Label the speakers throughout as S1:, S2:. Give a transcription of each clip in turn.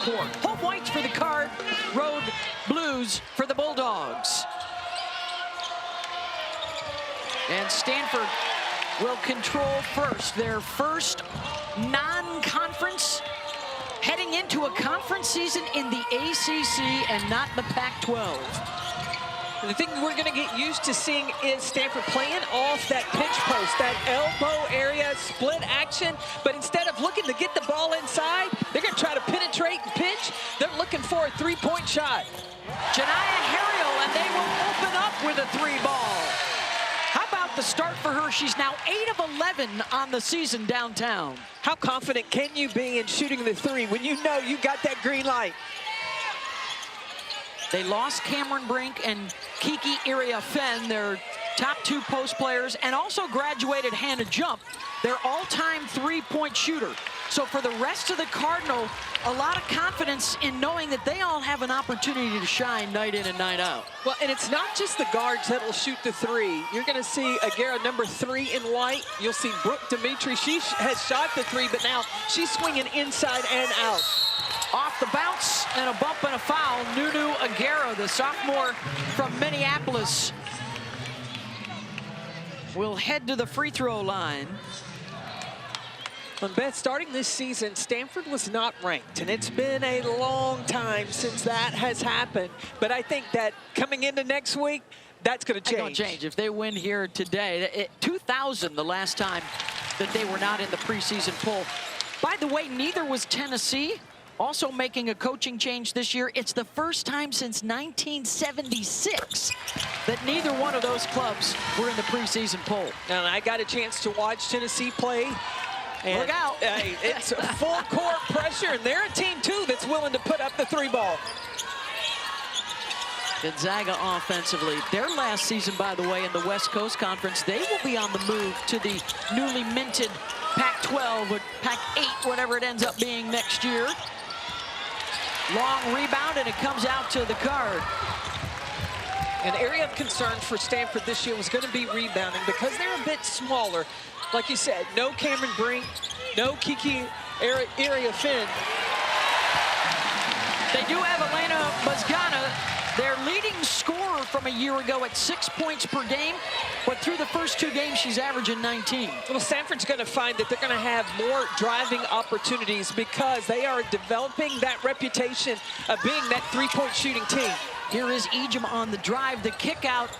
S1: court. Home whites for the Card, road blues for the Bulldogs. And Stanford will control first, their first non-conference, heading into a conference season in the ACC and not the Pac-12.
S2: The thing we're going to get used to seeing is Stanford playing off that pinch post, that elbow area, split action. But instead of looking to get the ball inside, they're going to try to penetrate and pinch. They're looking for a three-point shot.
S1: Jzaniya Harriel, and they will open up with a three ball. How about the start for her? She's now 8 of 11 on the season downtown.
S2: How confident can you be in shooting the three when you know you got that green light?
S1: They lost Cameron Brink and Kiki Iriafen, their top 2 post players, and also graduated Hannah Jump, their all-time three-point shooter. So for the rest of the Cardinal, a lot of confidence in knowing that they all have an opportunity to shine night in and night out.
S2: Well, and it's not just the guards that will shoot the three. You're going to see Agara, number 3 in white. You'll see Brooke Dimitri. She has shot the three, but now she's swinging inside and out.
S1: Off the bounce and a bump and a foul. Nunu Agara, the sophomore from Minneapolis, will head to the free throw line.
S2: And Beth, starting this season, Stanford was not ranked, and it's been a long time since that has happened. But I think that coming into next week, that's going to change.
S1: It's going to change if they win here today. 2000, the last time that they were not in the preseason poll. By the way, neither was Tennessee. Also making a coaching change this year. It's the first time since 1976 that neither one of those clubs were in the preseason poll.
S2: And I got a chance to watch Tennessee play. And
S1: look out.
S2: It's full court pressure, and they're a team, too, that's willing to put up the three ball.
S1: Gonzaga offensively. Their last season, by the way, in the West Coast Conference, they will be on the move to the newly minted Pac-12 or Pac-8, whatever it ends up being next year. Long rebound, and it comes out to the Card.
S2: An area of concern for Stanford this year was going to be rebounding because they're a bit smaller. Like you said, no Cameron Brink, no Kiki Iriafen.
S1: They do have Elena Bosgana, their leading scorer from a year ago at 6 points per game, but through the first 2 games, she's averaging 19.
S2: Well, Stanford's going to find that they're going to have more driving opportunities because they are developing that reputation of being that three-point shooting team.
S1: Here is Ejim on the drive, the kick out.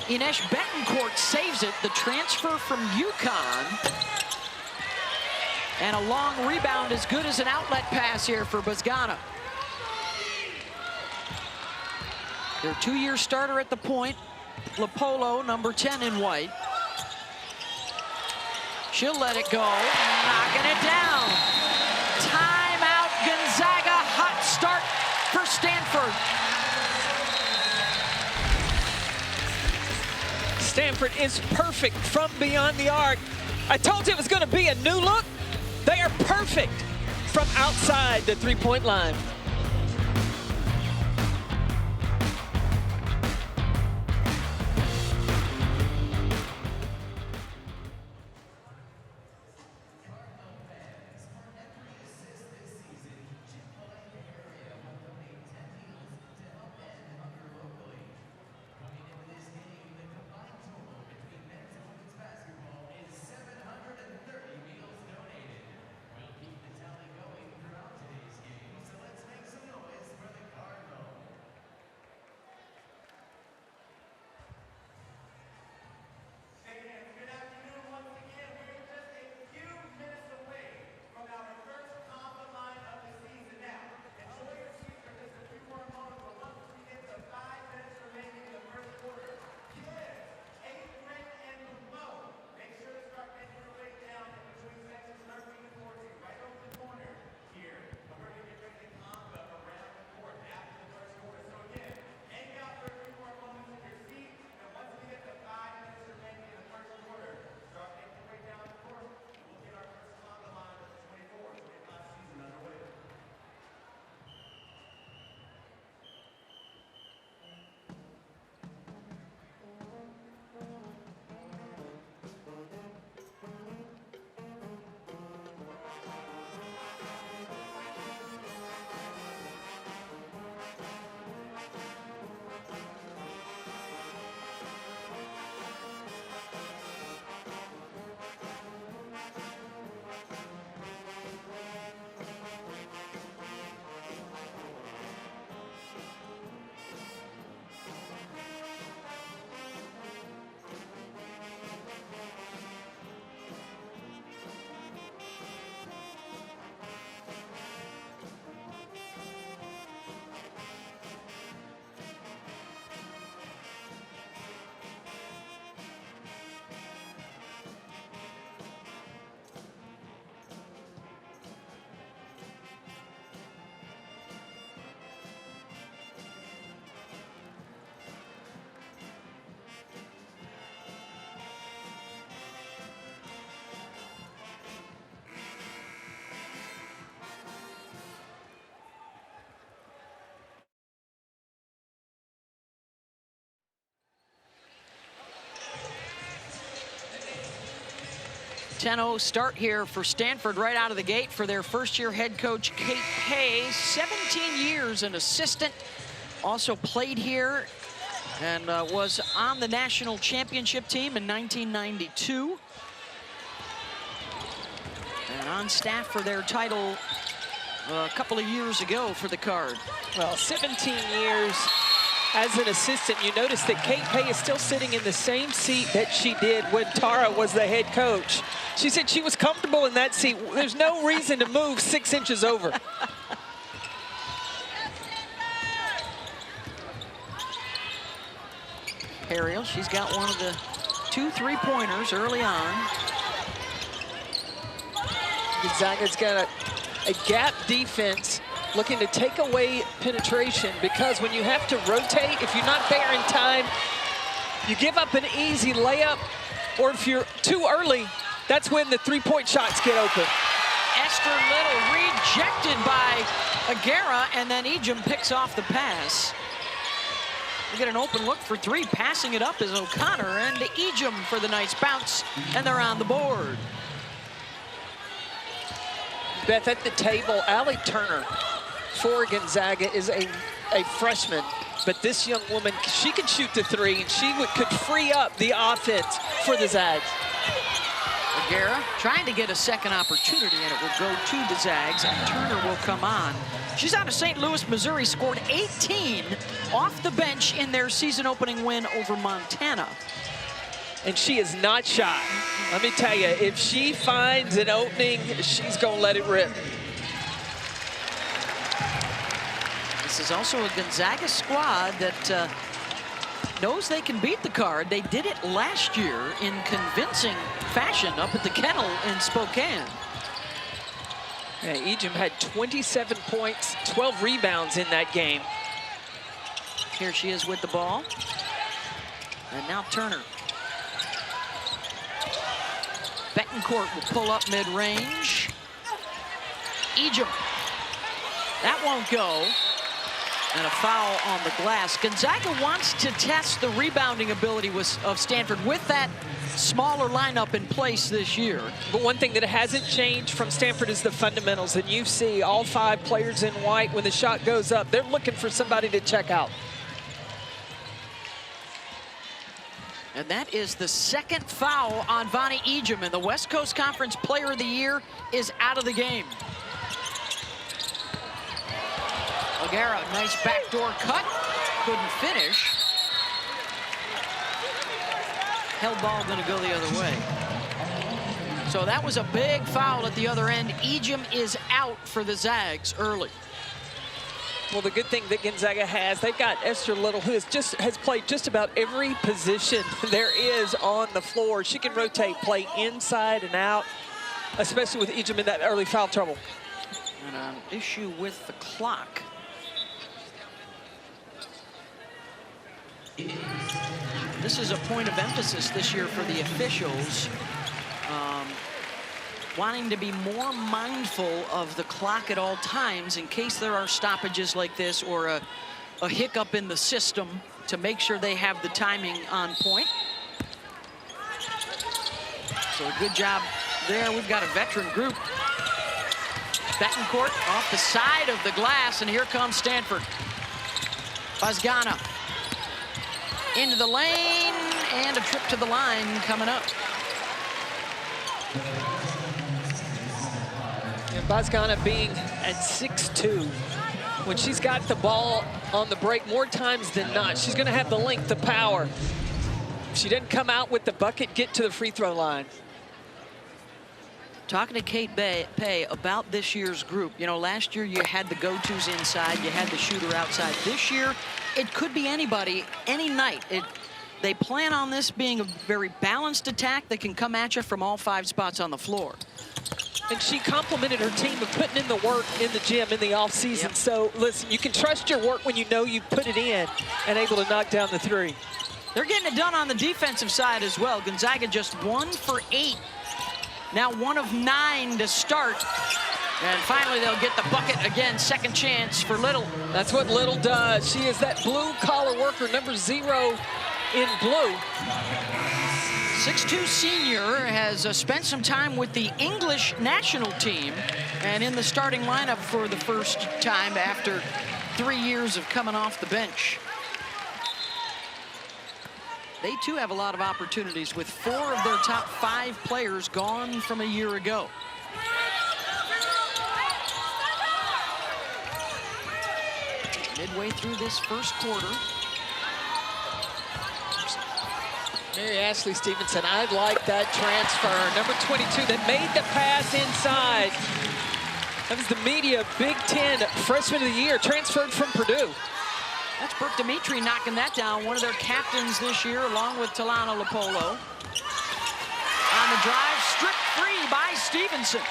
S1: Ines Betancourt saves it, the transfer from UConn. And a long rebound as good as an outlet pass here for Bosgana. Their 2-year starter at the point, Lapolo, number 10 in white. She'll let it go, knocking it down. Timeout, Gonzaga, hot start for Stanford.
S2: Stanford is perfect from beyond the arc. I told you it was going to be a new look. They are perfect from outside the three-point line.
S1: 10-0 start here for Stanford right out of the gate for their first-year head coach, Kate Pay. 17 years an assistant. Also played here and was on the national championship team in 1992. And on staff for their title a couple of years ago for the Card.
S2: Well, 17 years as an assistant. You notice that Kate Pay is still sitting in the same seat that she did when Tara was the head coach. She said she was comfortable in that seat. There's no reason to move 6 inches over.
S1: Harriel, she's got one of the 2 3-pointers early on.
S2: Gonzaga's got a gap defense looking to take away penetration, because when you have to rotate, if you're not there in time, you give up an easy layup, or if you're too early, that's when the 3-point shots get open.
S1: Esther Little rejected by Agara, and then Ejim picks off the pass. We get an open look for 3. Passing it up is O'Connor, and Ejim for the nice bounce, and they're on the board.
S2: Beth, at the table, Allie Turner for Gonzaga is a freshman, but this young woman, she can shoot the 3, and she could free up the offense for the Zags.
S1: Agara trying to get a second opportunity, and it will go to the Zags, and Turner will come on. She's out of St. Louis, Missouri, scored 18 off the bench in their season-opening win over Montana.
S2: And she is not shy. Let me tell you, if she finds an opening, she's going to let it rip.
S1: This is also a Gonzaga squad that knows they can beat the Card. They did it last year in convincing fashion up at the Kennel in Spokane.
S2: Yeah, Ejim had 27 points, 12 rebounds in that game.
S1: Here she is with the ball. And now Turner. Betancourt will pull up mid-range. Ejim. That won't go. And a foul on the glass. Gonzaga wants to test the rebounding ability of Stanford with that smaller lineup in place this year.
S2: But one thing that hasn't changed from Stanford is the fundamentals. And you see all 5 players in white. When the shot goes up, they're looking for somebody to check out.
S1: And that is the 2nd foul on Vonnie Ejim, and the West Coast Conference Player of the Year is out of the game. Agara, nice backdoor cut, couldn't finish. Held ball gonna go the other way. So that was a big foul at the other end. Ejim is out for the Zags early.
S2: Well, the good thing that Gonzaga has, they've got Esther Little, who has played just about every position there is on the floor. She can rotate, play inside and out, especially with Ejim in that early foul trouble.
S1: And an issue with the clock. This is a point of emphasis this year for the officials. Wanting to be more mindful of the clock at all times in case there are stoppages like this or a hiccup in the system, to make sure they have the timing on point. So a good job there. We've got a veteran group. Betancourt off the side of the glass, and here comes Stanford. Bosgana into the lane, and a trip to the line coming up.
S2: And Bosgana being at 6'2", when she's got the ball on the break more times than not, she's going to have the length, the power. If she didn't come out with the bucket, get to the free throw line.
S1: Talking to Kate Pay about this year's group. You know, last year you had the go-tos inside, you had the shooter outside. This year, it could be anybody, any night. They plan on this being a very balanced attack that can come at you from all 5 spots on the floor.
S2: And she complimented her team of putting in the work in the gym in the offseason. Yep. So, listen, you can trust your work when you know you put it in and able to knock down the 3.
S1: They're getting it done on the defensive side as well. Gonzaga just 1 for 8. Now 1 of 9 to start. And finally, they'll get the bucket again. Second chance for Little.
S2: That's what Little does. She is that blue-collar worker, number 0 in blue.
S1: 6'2" senior has spent some time with the English national team and in the starting lineup for the first time after 3 years of coming off the bench. They too have a lot of opportunities with 4 of their top 5 players gone from a year ago. Midway through this first quarter.
S2: Mary Ashley Stevenson, I like that transfer. Number 22 that made the pass inside. That was the media Big Ten freshman of the year, transferred from Purdue.
S1: That's Brooke Dimitri knocking that down, one of their captains this year, along with Talana Lopolo. On the drive, stripped free by Stevenson.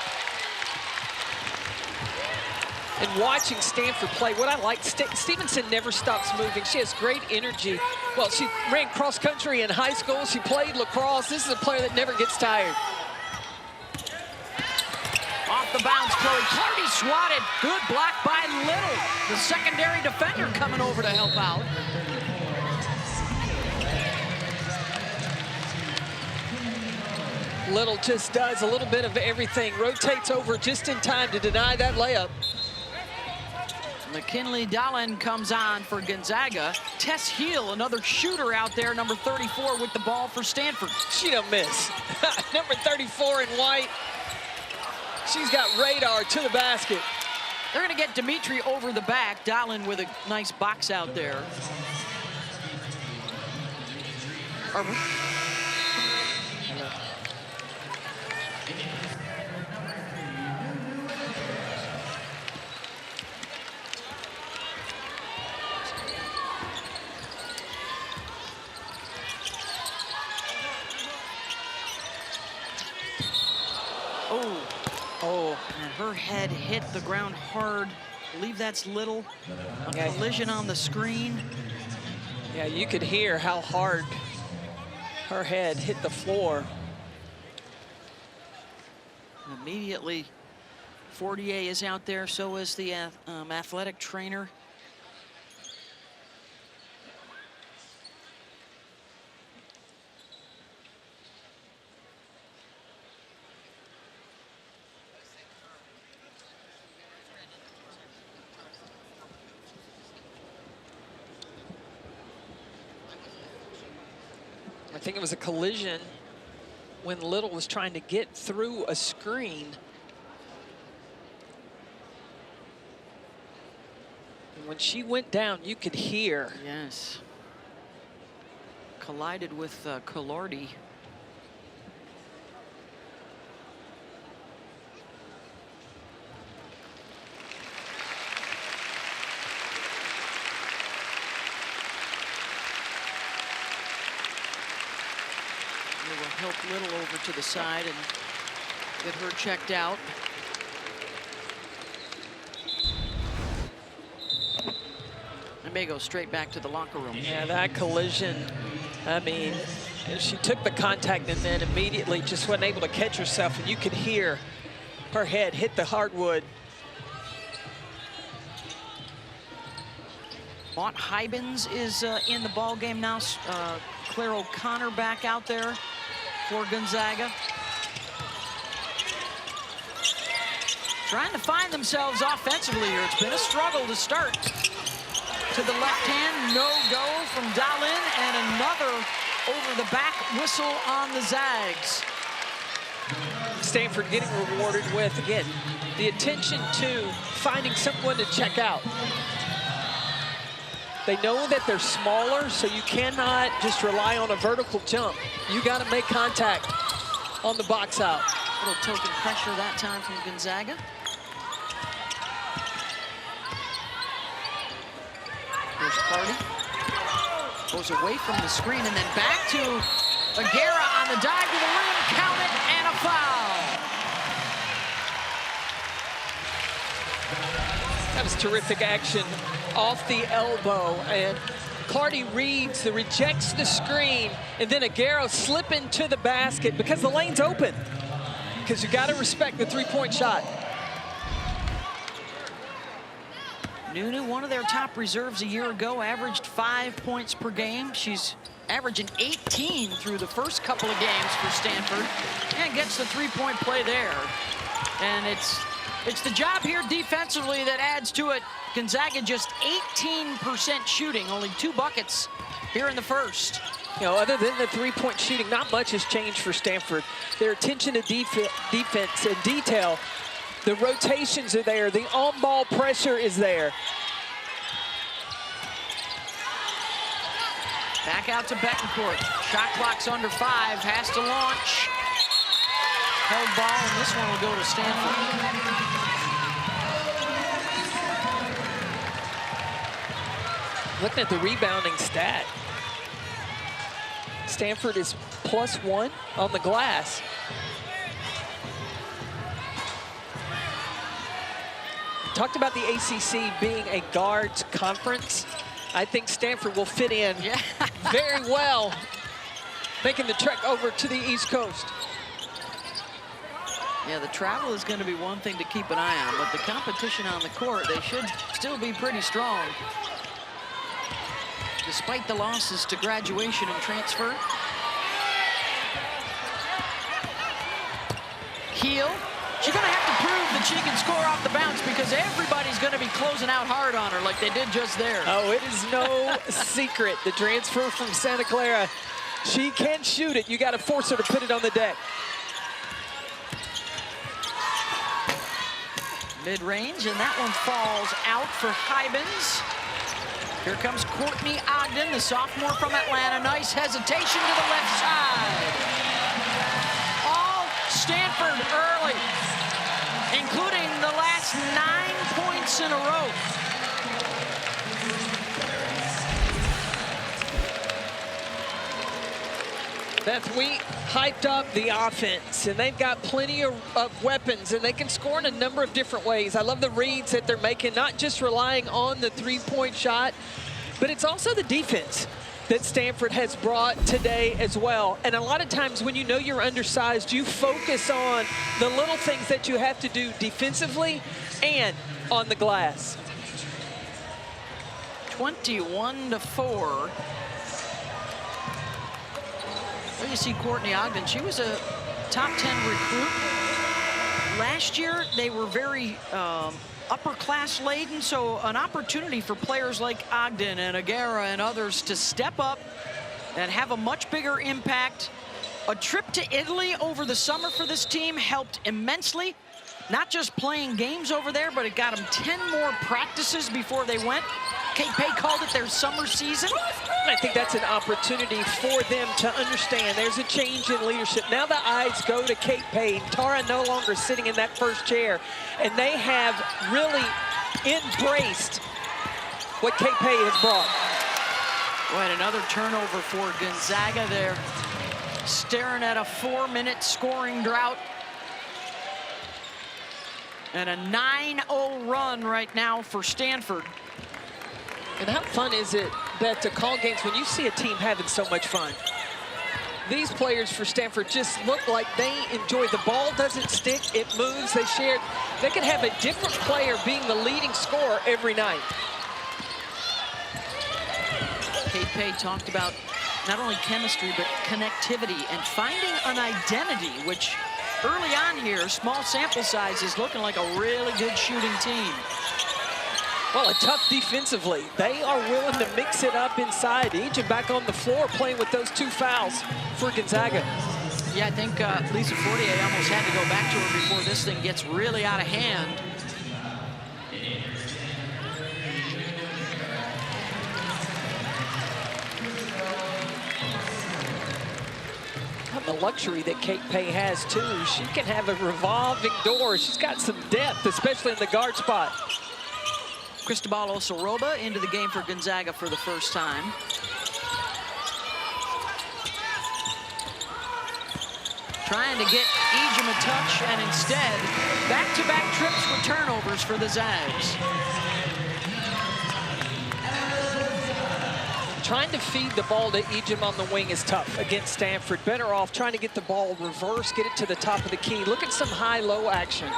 S2: And watching Stanford play, what I like, Stevenson never stops moving. She has great energy. Well, she ran cross country in high school. She played lacrosse. This is a player that never gets tired.
S1: Off the bounce, Chloe Clardy swatted. Good block by Little. The secondary defender coming over to help out.
S2: Little just does a little bit of everything. Rotates over just in time to deny that layup.
S1: McKinley Dallin comes on for Gonzaga. Tess Heel, another shooter out there, number 34 with the ball for Stanford.
S2: She don't miss. Number 34 in white. She's got radar to the basket.
S1: They're going to get Dimitri over the back. Dallin with a nice box out there. And her head hit the ground hard. I believe that's Little. A collision on the screen.
S2: Yeah, you could hear how hard her head hit the floor.
S1: And immediately, Fortier is out there. So is the athletic trainer.
S2: I think it was a collision when Little was trying to get through a screen. And when she went down, you could hear.
S1: Yes. Collided with Clardy. Help Little over to the side and get her checked out. And may go straight back to the locker room.
S2: Yeah, that collision, I mean, she took the contact and then immediately just wasn't able to catch herself, and you could hear her head hit the hardwood.
S1: Mont Hybens is in the ball game now. Claire O'Connor back out there for Gonzaga. Trying to find themselves offensively here. It's been a struggle to start. To the left hand, no go from Dallin, and another over the back whistle on the Zags.
S2: Stanford getting rewarded with, again, the attention to finding someone to check out. They know that they're smaller, so you cannot just rely on a vertical jump. You got to make contact on the box out.
S1: A little token pressure that time from Gonzaga. Here's Clardy. Goes away from the screen and then back to Agara on the dive to the rim. Count it, and a foul.
S2: That was terrific action off the elbow, and Clardy reads, rejects the screen, and then Agara slipping to the basket because the lane's open. Because you got to respect the three-point shot.
S1: Nunu, one of their top reserves a year ago, averaged 5 points per game. She's averaging 18 through the first couple of games for Stanford, and gets the three-point play there. And it's the job here defensively that adds to it. Gonzaga just 18% shooting, only 2 buckets here in the first.
S2: You know, other than the three-point shooting, not much has changed for Stanford. Their attention to defense and detail, the rotations are there, the on-ball pressure is there.
S1: Back out to Betancourt. Shot clock's under 5, has to launch. Held ball, and this one will go to Stanford.
S2: Looking at the rebounding stat, Stanford is +1 on the glass. Talked about the ACC being a guards conference. I think Stanford will fit in very well, making the trek over to the East Coast.
S1: Yeah, the travel is going to be one thing to keep an eye on, but the competition on the court, they should still be pretty strong. Despite the losses to graduation and transfer. Heel. She's going to have to prove that she can score off the bounce because everybody's going to be closing out hard on her like they did just there.
S2: Oh, it is no secret. The transfer from Santa Clara, she can shoot it. You got to force her to put it on the deck.
S1: Mid-range, and that one falls out for Hybens. Here comes Courtney Ogden, the sophomore from Atlanta. Nice hesitation to the left side. All Stanford early, including the last 9 points in a row.
S2: Beth, we hyped up the offense, and they've got plenty of weapons, and they can score in a number of different ways. I love the reads that they're making, not just relying on the three-point shot, but it's also the defense that Stanford has brought today as well. And a lot of times when you know you're undersized, you focus on the little things that you have to do defensively and on the glass.
S1: 21-4. Well, you see Courtney Ogden. She was a top 10 recruit. Last year, they were very upper class laden, so an opportunity for players like Ogden and Agara and others to step up and have a much bigger impact. A trip to Italy over the summer for this team helped immensely. Not just playing games over there, but it got them 10 more practices before they went. Kate Pay called it their summer season.
S2: I think that's an opportunity for them to understand there's a change in leadership. Now the eyes go to Kate Pay. Tara no longer sitting in that first chair. And they have really embraced what Kate Pay has brought.
S1: Boy, and another turnover for Gonzaga there. Staring at a 4-minute scoring drought. And a 9-0 run right now for Stanford.
S2: And how fun is it, Beth, to call games when you see a team having so much fun? These players for Stanford just look like they enjoy. The ball doesn't stick, it moves, they share. They could have a different player being the leading scorer every night.
S1: Kate Pay talked about not only chemistry, but connectivity and finding an identity, which early on here, small sample size, is looking like a really good shooting team.
S2: Well, a tough defensively. They are willing to mix it up inside. Egypt back on the floor playing with those 2 fouls for Gonzaga.
S1: Yeah, I think Lisa Fortier almost had to go back to her before this thing gets really out of hand.
S2: The luxury that Kate Pay has, too. She can have a revolving door. She's got some depth, especially in the guard spot.
S1: Cristobal Osoroba into the game for Gonzaga for the first time. Trying to get Egypt a touch, and instead, back-to-back trips with turnovers for the Zags.
S2: Trying to feed the ball to Egypt on the wing is tough against Stanford. Better off trying to get the ball reverse, get it to the top of the key. Look at some high-low action.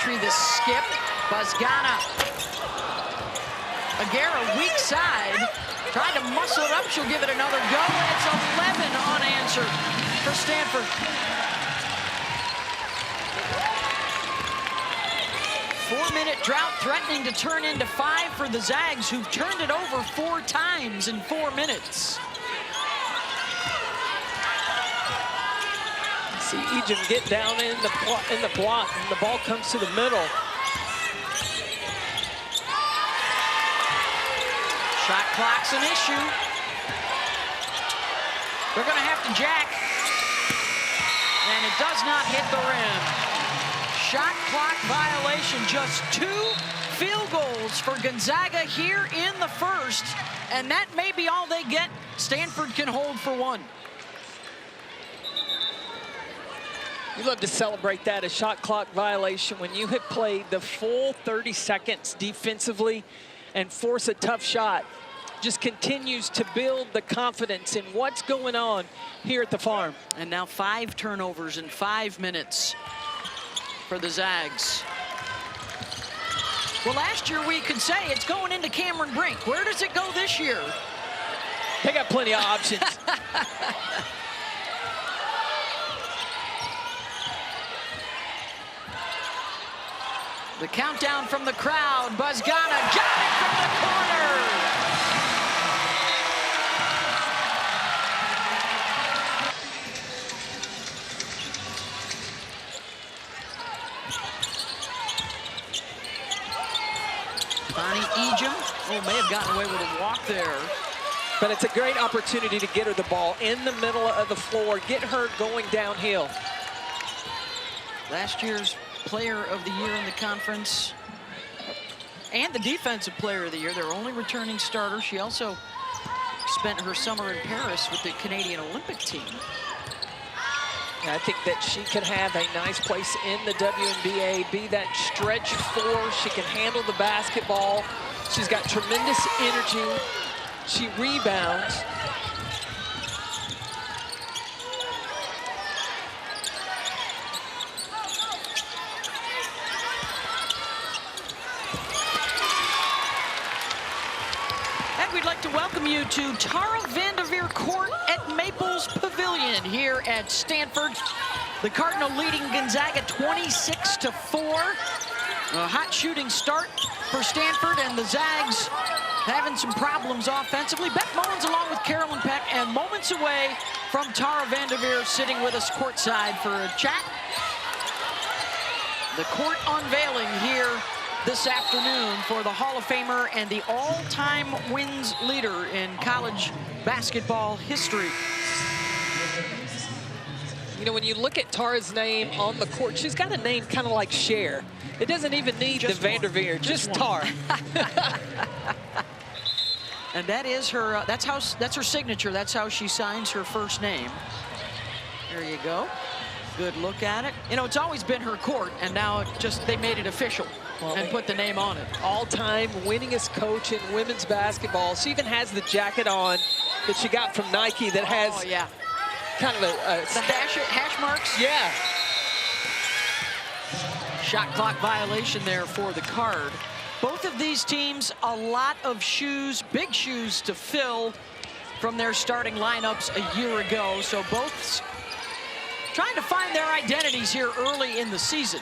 S1: entry, the skip. Bosgana. Agara, weak side. Tried to muscle it up. She'll give it another go, and it's 11 unanswered for Stanford. 4-minute drought threatening to turn into 5 for the Zags, who've turned it over 4 times in 4 minutes.
S2: See Ejim get down in the block, and the ball comes to the middle.
S1: Shot clock's an issue. They're going to have to jack, and it does not hit the rim. Shot clock violation, just 2 field goals for Gonzaga here in the first, and that may be all they get. Stanford can hold for 1.
S2: You love to celebrate that, a shot clock violation, when you have played the full 30 seconds defensively and force a tough shot. Just continues to build the confidence in what's going on here at the Farm.
S1: And now 5 turnovers in 5 minutes for the Zags. Well, last year we could say it's going into Cameron Brink. Where does it go this year?
S2: They got plenty of options.
S1: The countdown from the crowd. Bosgana got it from the corner. Ejim, may have gotten away with a walk there.
S2: But it's a great opportunity to get her the ball in the middle of the floor, get her going downhill.
S1: Last year's player of the year in the conference and the defensive player of the year, their only returning starter. She also spent her summer in Paris with the Canadian Olympic team.
S2: I think that she could have a nice place in the WNBA, be that stretch 4. She can handle the basketball. She's got tremendous energy. She rebounds.
S1: And we'd like to welcome you to Tara VanDerveer Court at Maples Pavilion here at Stanford. The Cardinal leading Gonzaga 26-4. A hot shooting start for Stanford, and the Zags having some problems offensively. Beth Mullins along with Carolyn Peck, and moments away from Tara VanDerveer sitting with us courtside for a chat. The court unveiling here this afternoon for the Hall of Famer and the all-time wins leader in college basketball history.
S2: You know, when you look at Tara's name on the court, she's got a name kind of like Cher. It doesn't even need just the VanDerveer, just Tara.
S1: And that is her, that's her signature. That's how she signs her first name. There you go. Good look at it. You know, it's always been her court, and now they made it official and put the name on it.
S2: All-time winningest coach in women's basketball. She even has the jacket on that she got from Nike that has kind of
S1: the hash marks.
S2: Yeah.
S1: Shot clock violation there for the Card. Both of these teams, a lot of shoes, big shoes to fill from their starting lineups a year ago. So both trying to find their identities here early in the season.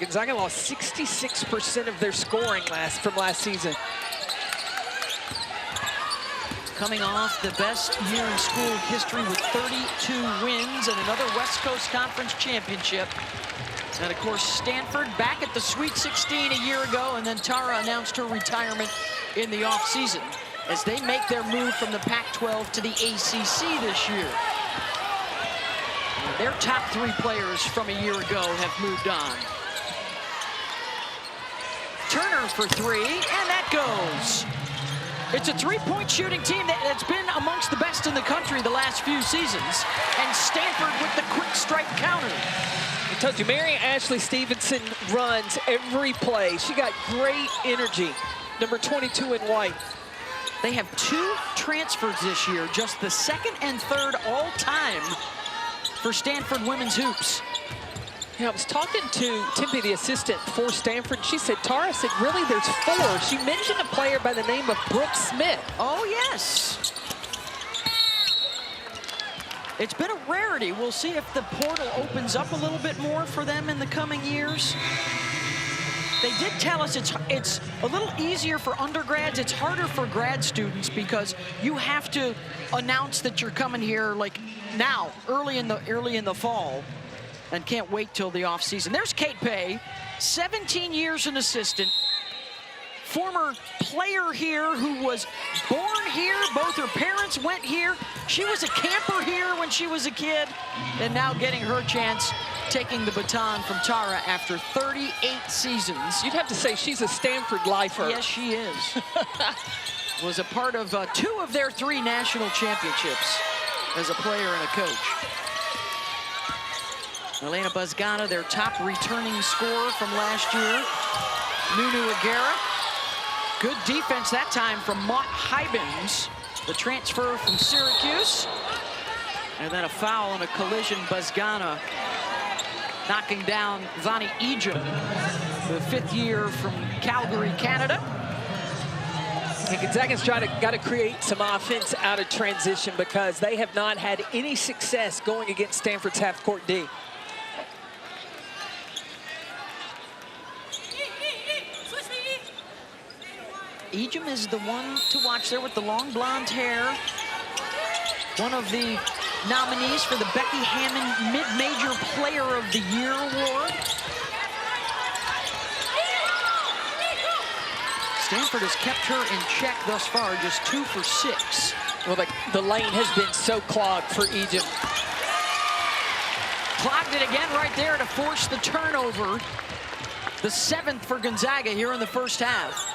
S2: Gonzaga lost 66% of their scoring from last season.
S1: Coming off the best year in school history with 32 wins and another West Coast Conference championship. And of course, Stanford back at the Sweet 16 a year ago, and then Tara announced her retirement in the offseason as they make their move from the Pac-12 to the ACC this year. Their top 3 players from a year ago have moved on. Turner for 3, and that goes. It's a 3-point shooting team that's been amongst the best in the country the last few seasons, and Stanford with the quick strike counter.
S2: I told you, Mary Ashley Stevenson runs every play. She got great energy. Number 22 in white.
S1: They have 2 transfers this year, just the 2nd and 3rd all-time for Stanford women's hoops.
S2: Yeah, I was talking to Tempe, the assistant for Stanford. She said, Tara said, really, there's 4. She mentioned a player by the name of Brooke Smith.
S1: Oh, yes. It's been a rarity. We'll see if the portal opens up a little bit more for them in the coming years. They did tell us it's a little easier for undergrads. It's harder for grad students because you have to announce that you're coming here like now, early in the fall, and can't wait till the off season. There's Kate Pay, 17 years an assistant, former player here who was born here. Both her parents went here. She was a camper here when she was a kid, and now getting her chance, taking the baton from Tara after 38 seasons.
S2: You'd have to say she's a Stanford lifer.
S1: Yes, she is. Was a part of 2 of their 3 national championships as a player and a coach. Elena Bosgana, their top returning scorer from last year. Nunu Agara. Good defense that time from Mott Hybens, the transfer from Syracuse. And then a foul and a collision. Bosgana knocking down Vonnie Ejim, the 5th year from Calgary, Canada.
S2: And Gonzaga's got to create some offense out of transition because they have not had any success going against Stanford's half-court D.
S1: Ejim is the one to watch there with the long blonde hair. One of the nominees for the Becky Hammond Mid-Major Player of the Year award. Stanford has kept her in check thus far, just 2 for 6.
S2: Well, the lane has been so clogged for Ejim.
S1: Clogged it again right there to force the turnover. The 7th for Gonzaga here in the first half.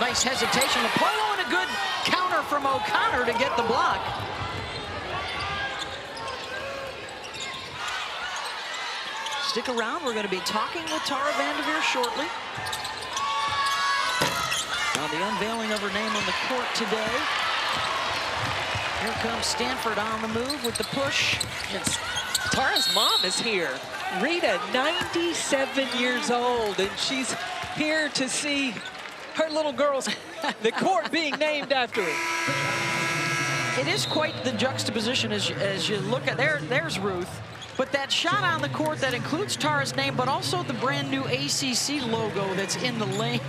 S1: Nice hesitation. Apollo and a good counter from O'Connor to get the block. Stick around. We're going to be talking with Tara VanDerveer shortly. On the unveiling of her name on the court today. Here comes Stanford on the move with the push.
S2: Yes. Tara's mom is here. Rita, 97 years old, and she's here to see her little girl's, the court being named after her.
S1: It is quite the juxtaposition as you look at, there's Ruth. But that shot on the court that includes Tara's name, but also the brand new ACC logo that's in the lane,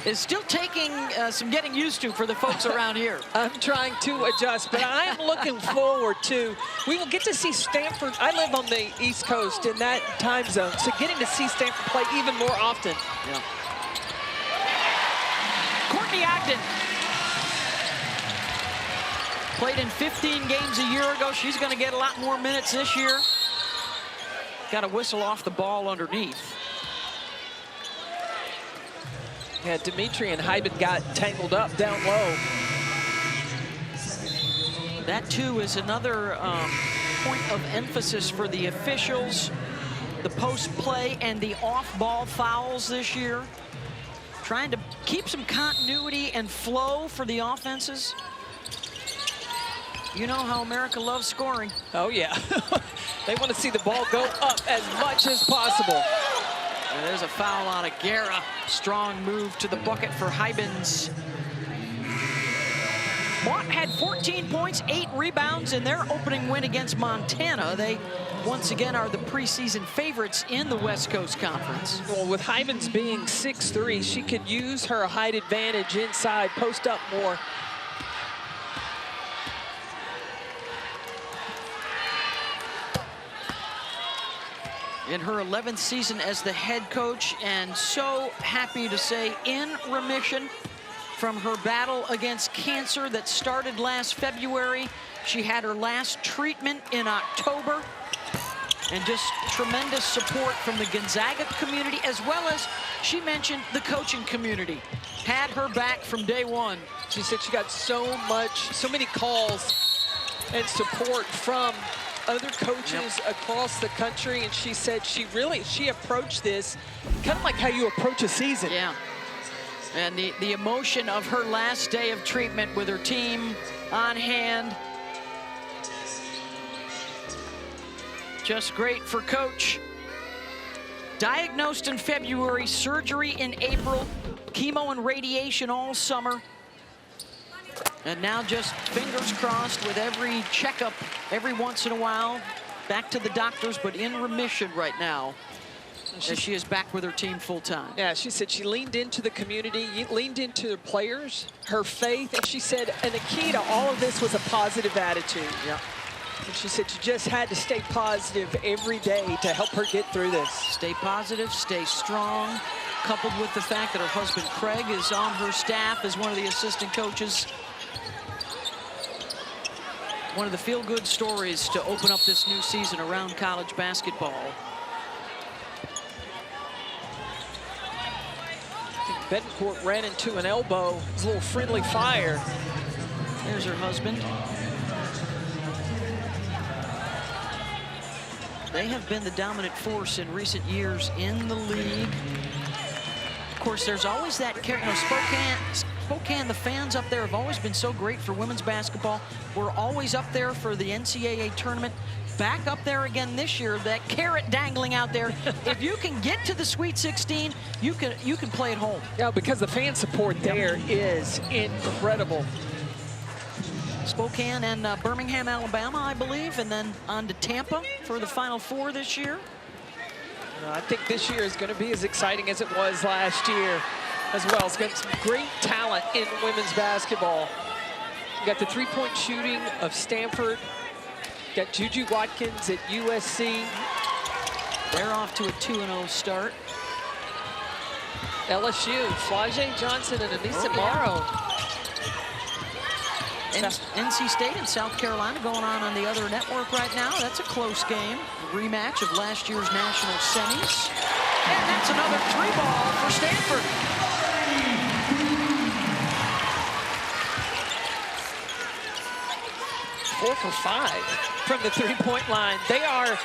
S1: is still taking some getting used to for the folks around here.
S2: I'm trying to adjust, but I'm looking forward to, we will get to see Stanford. I live on the East Coast in that time zone, so getting to see Stanford play even more often.
S1: Yeah. Courtney Ogden played in 15 games a year ago. She's going to get a lot more minutes this year. Got a whistle off the ball underneath.
S2: Yeah, Dimitri and Hyben got tangled up down low.
S1: That, too, is another point of emphasis for the officials. The post-play and the off-ball fouls this year. Trying to keep some continuity and flow for the offenses. You know how America loves scoring.
S2: Oh, yeah. They want to see the ball go up as much as possible.
S1: And there's a foul on Agara. Strong move to the bucket for Hybens. Mott had 14 points, 8 rebounds in their opening win against Montana. They, once again, are the preseason favorites in the West Coast Conference.
S2: Well, with Hybens being 6'3", she could use her height advantage inside, post up more.
S1: In her 11th season as the head coach, and so happy to say in remission from her battle against cancer that started last February. She had her last treatment in October, and just tremendous support from the Gonzaga community, as well as, she mentioned, the coaching community. Had her back from day one.
S2: She said she got so many calls and support from other coaches across the country, and she said she approached this kind of like how you approach a season.
S1: Yeah. And the emotion of her last day of treatment with her team on hand. Just great for Coach. Diagnosed in February, surgery in April, chemo and radiation all summer. And now just fingers crossed with every checkup every once in a while. Back to the doctors, but in remission right now. As she is back with her team full time.
S2: Yeah, she said she leaned into the community, leaned into the players, her faith, and she said, and the key to all of this was a positive attitude.
S1: Yeah.
S2: And she said she just had to stay positive every day to help her get through this.
S1: Stay positive, stay strong, coupled with the fact that her husband Craig is on her staff as one of the assistant coaches. One of the feel-good stories to open up this new season around college basketball.
S2: Betancourt ran into an elbow. It was a little friendly fire.
S1: There's her husband. They have been the dominant force in recent years in the league. Of course, there's always that, Spokane, the fans up there have always been so great for women's basketball. We're always up there for the NCAA tournament. Back up there again this year, that carrot dangling out there. If you can get to the Sweet 16, you can play at home.
S2: Yeah, because the fan support there is incredible.
S1: Spokane and Birmingham, Alabama, I believe, and then on to Tampa for the Final Four this year.
S2: I think this year is going to be as exciting as it was last year as well. It's got some great talent in women's basketball. You got the three-point shooting of Stanford. Got Juju Watkins at USC.
S1: They're off to a 2-0 start.
S2: LSU, Flau'jae Johnson and Anissa Morrow.
S1: NC State and South Carolina going on the other network right now. That's a close game. A rematch of last year's national semis. And that's another 3-ball for Stanford.
S2: Four for 5 from the three-point line. They are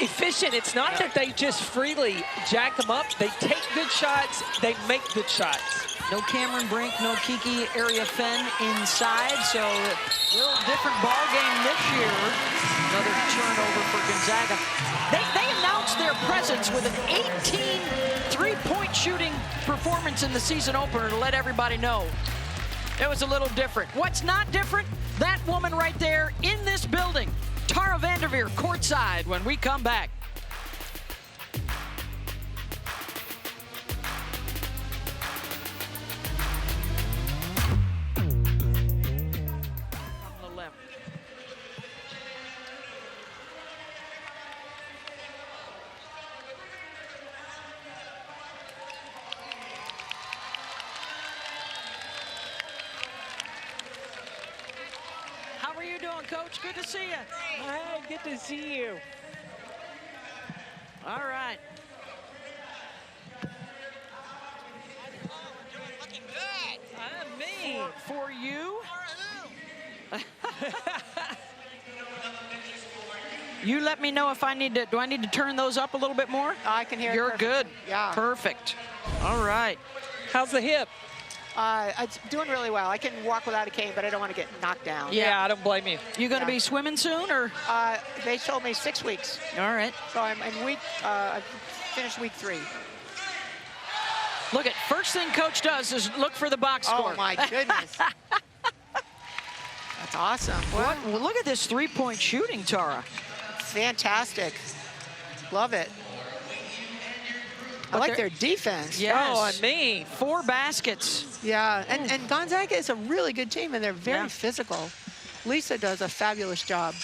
S2: efficient. It's not that they just freely jack them up. They take good shots. They make good shots.
S1: No Cameron Brink, no Kiki Ariafen inside, so a little different ball game this year. Another turnover for Gonzaga. They announced their presence with an 18 three-point shooting performance in the season opener to let everybody know it was a little different. What's not different? That woman right there in this building, Tara VanDerveer, courtside when we come back. Coach, good to see you.
S2: Hey, good to see you.
S1: All right.
S3: Looking good.
S2: I mean,
S1: for you. You let me know if I need to. Do I need to turn those up a little bit more?
S3: I can hear.
S1: You're good.
S3: Yeah.
S1: Perfect. All right.
S2: How's the hip?
S3: It's doing really well. I can walk without a cane, but I don't want to get knocked down.
S2: Yeah, I don't blame you.
S1: You going to be swimming soon, or?
S3: They told me 6 weeks.
S1: All right.
S3: So I'm in week. I've finished week 3.
S1: Look at first thing Coach does is look for the box score.
S3: Oh my goodness. That's awesome.
S1: Well, look at this three-point shooting, Tara.
S3: Fantastic. Love it. I like their defense.
S1: Yes.
S2: Oh, I mean.
S1: 4 baskets.
S3: Yeah, and Gonzaga is a really good team, and they're very physical. Lisa does a fabulous job.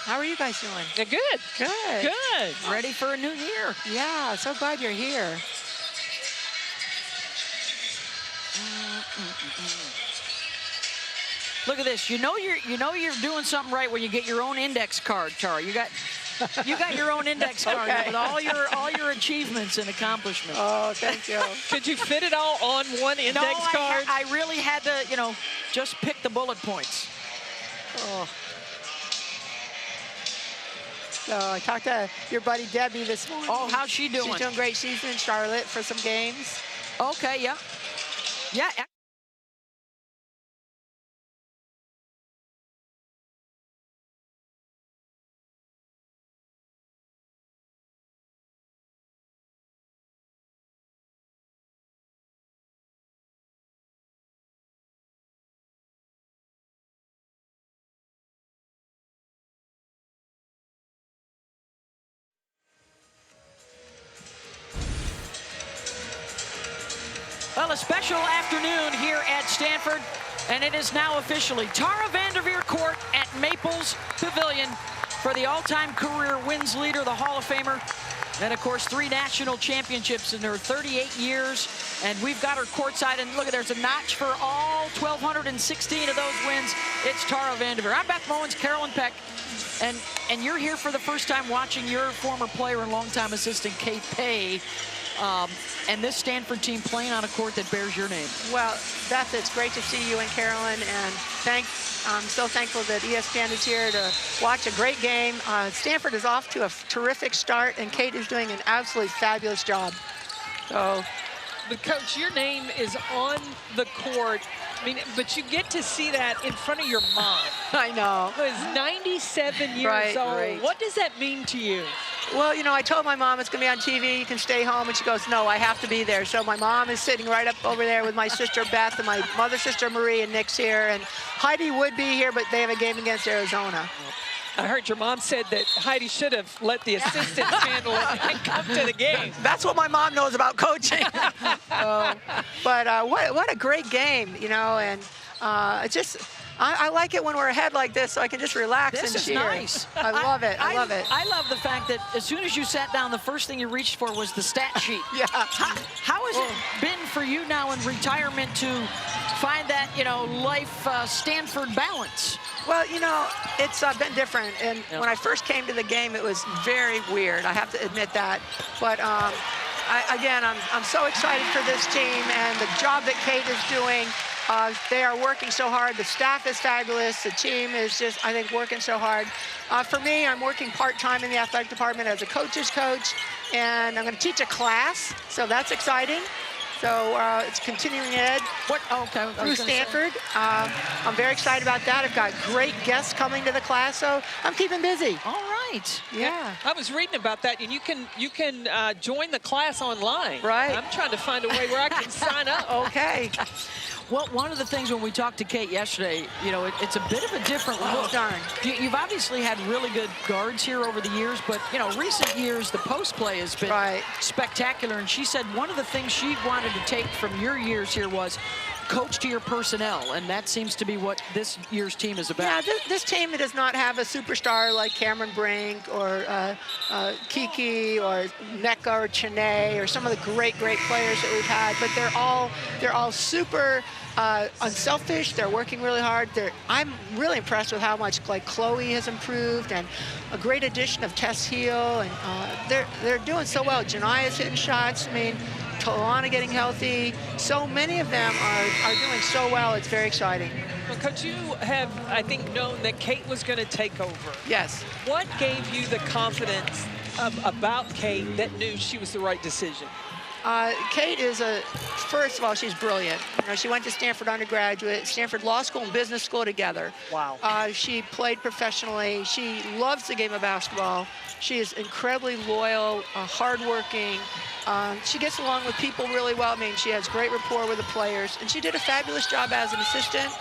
S3: How are you guys doing?
S2: Yeah, good.
S3: Good.
S2: Good.
S1: Ready for a new year.
S3: Yeah, so glad you're here.
S1: Look at this. You know you're doing something right when you get your own index card, Tara. You got your own index card with all your achievements and accomplishments.
S3: Oh, thank you.
S2: Could you fit it all on one index card?
S1: I really had to, just pick the bullet points.
S3: Oh. So I talked to your buddy Debbie this morning.
S1: Oh, how's she doing?
S3: She's doing great. She's in Charlotte for some games.
S1: Okay, yeah. Yeah. Well, a special afternoon here at Stanford, and it is now officially Tara VanDerveer Court at Maples Pavilion for the all-time career wins leader, the Hall of Famer, and of course 3 national championships in her 38 years. And we've got her courtside, and look, there's a notch for all 1,216 of those wins. It's Tara VanDerveer. I'm Beth Mowins, Carolyn Peck, and you're here for the first time watching your former player and longtime assistant Kate Pay. And this Stanford team playing on a court that bears your name. Well,
S3: Beth, it's great to see you and Carolyn, and I'm so thankful that ESPN is here to watch a great game. Stanford is off to a terrific start, and Kate is doing an absolutely fabulous job. So,
S2: but Coach, your name is on the court. I mean, but you get to see that in front of your mom.
S3: I know.
S2: Who is 97 years old.
S3: Right.
S2: What does that mean to you?
S3: Well, you know, I told my mom it's going to be on TV, you can stay home, and she goes, no, I have to be there. So my mom is sitting right up over there with my sister Beth and my mother sister Marie, and Nick's here, and Heidi would be here, but they have a game against Arizona.
S2: I heard your mom said that Heidi should have let the assistants handle it and come to the game.
S3: That's what my mom knows about coaching. But what a great game, you know, and it's just, I like it when we're ahead like this, so I can just relax and cheer.
S1: This is nice.
S3: I love it. I love it.
S1: I love the fact that as soon as you sat down, the first thing you reached for was the stat sheet.
S3: Yeah.
S1: How has it been for you now in retirement to find that, you know, life Stanford balance?
S3: Well, you know, it's been different. And when I first came to the game, it was very weird. I have to admit that. But again, I'm so excited for this team and the job that Kate is doing. They are working so hard. The staff is fabulous. The team is just, I think, working so hard. For me, I'm working part-time in the athletic department as a coach's coach, and I'm going to teach a class, so that's exciting. So it's continuing ed through Stanford. I'm very excited about that. I've got great guests coming to the class, so I'm keeping busy.
S1: All right.
S3: Yeah.
S2: I was reading about that, and you can join the class online.
S3: Right.
S2: I'm trying to find a way where I can sign up.
S3: Okay.
S1: Well, one of the things when we talked to Kate yesterday, you know, it's a bit of a different look.
S3: Darn.
S1: You've obviously had really good guards here over the years, but, you know, recent years, the post play has been spectacular. And she said one of the things she wanted to take from your years here was coach to your personnel, and that seems to be what this year's team is about.
S3: Yeah, this team does not have a superstar like Cameron Brink or Kiki or Nneka or Chene or some of the great players that we've had, but they're all super unselfish. They're working really hard. I'm really impressed with how much like Chloe has improved, and a great addition of Tess Heel, and they're doing so well. Jzaniya's hitting shots. I mean, Talana getting healthy. So many of them are doing so well. It's very exciting.
S2: Well, Coach, you have, I think, known that Kate was going to take over.
S3: Yes.
S2: What gave you the confidence about Kate that knew she was the right decision?
S3: Kate is first of all, she's brilliant. You know, she went to Stanford undergraduate, Stanford Law School and Business School together.
S2: Wow.
S3: She played professionally. She loves the game of basketball. She is incredibly loyal, hardworking. She gets along with people really well. I mean, she has great rapport with the players, and she did a fabulous job as an assistant.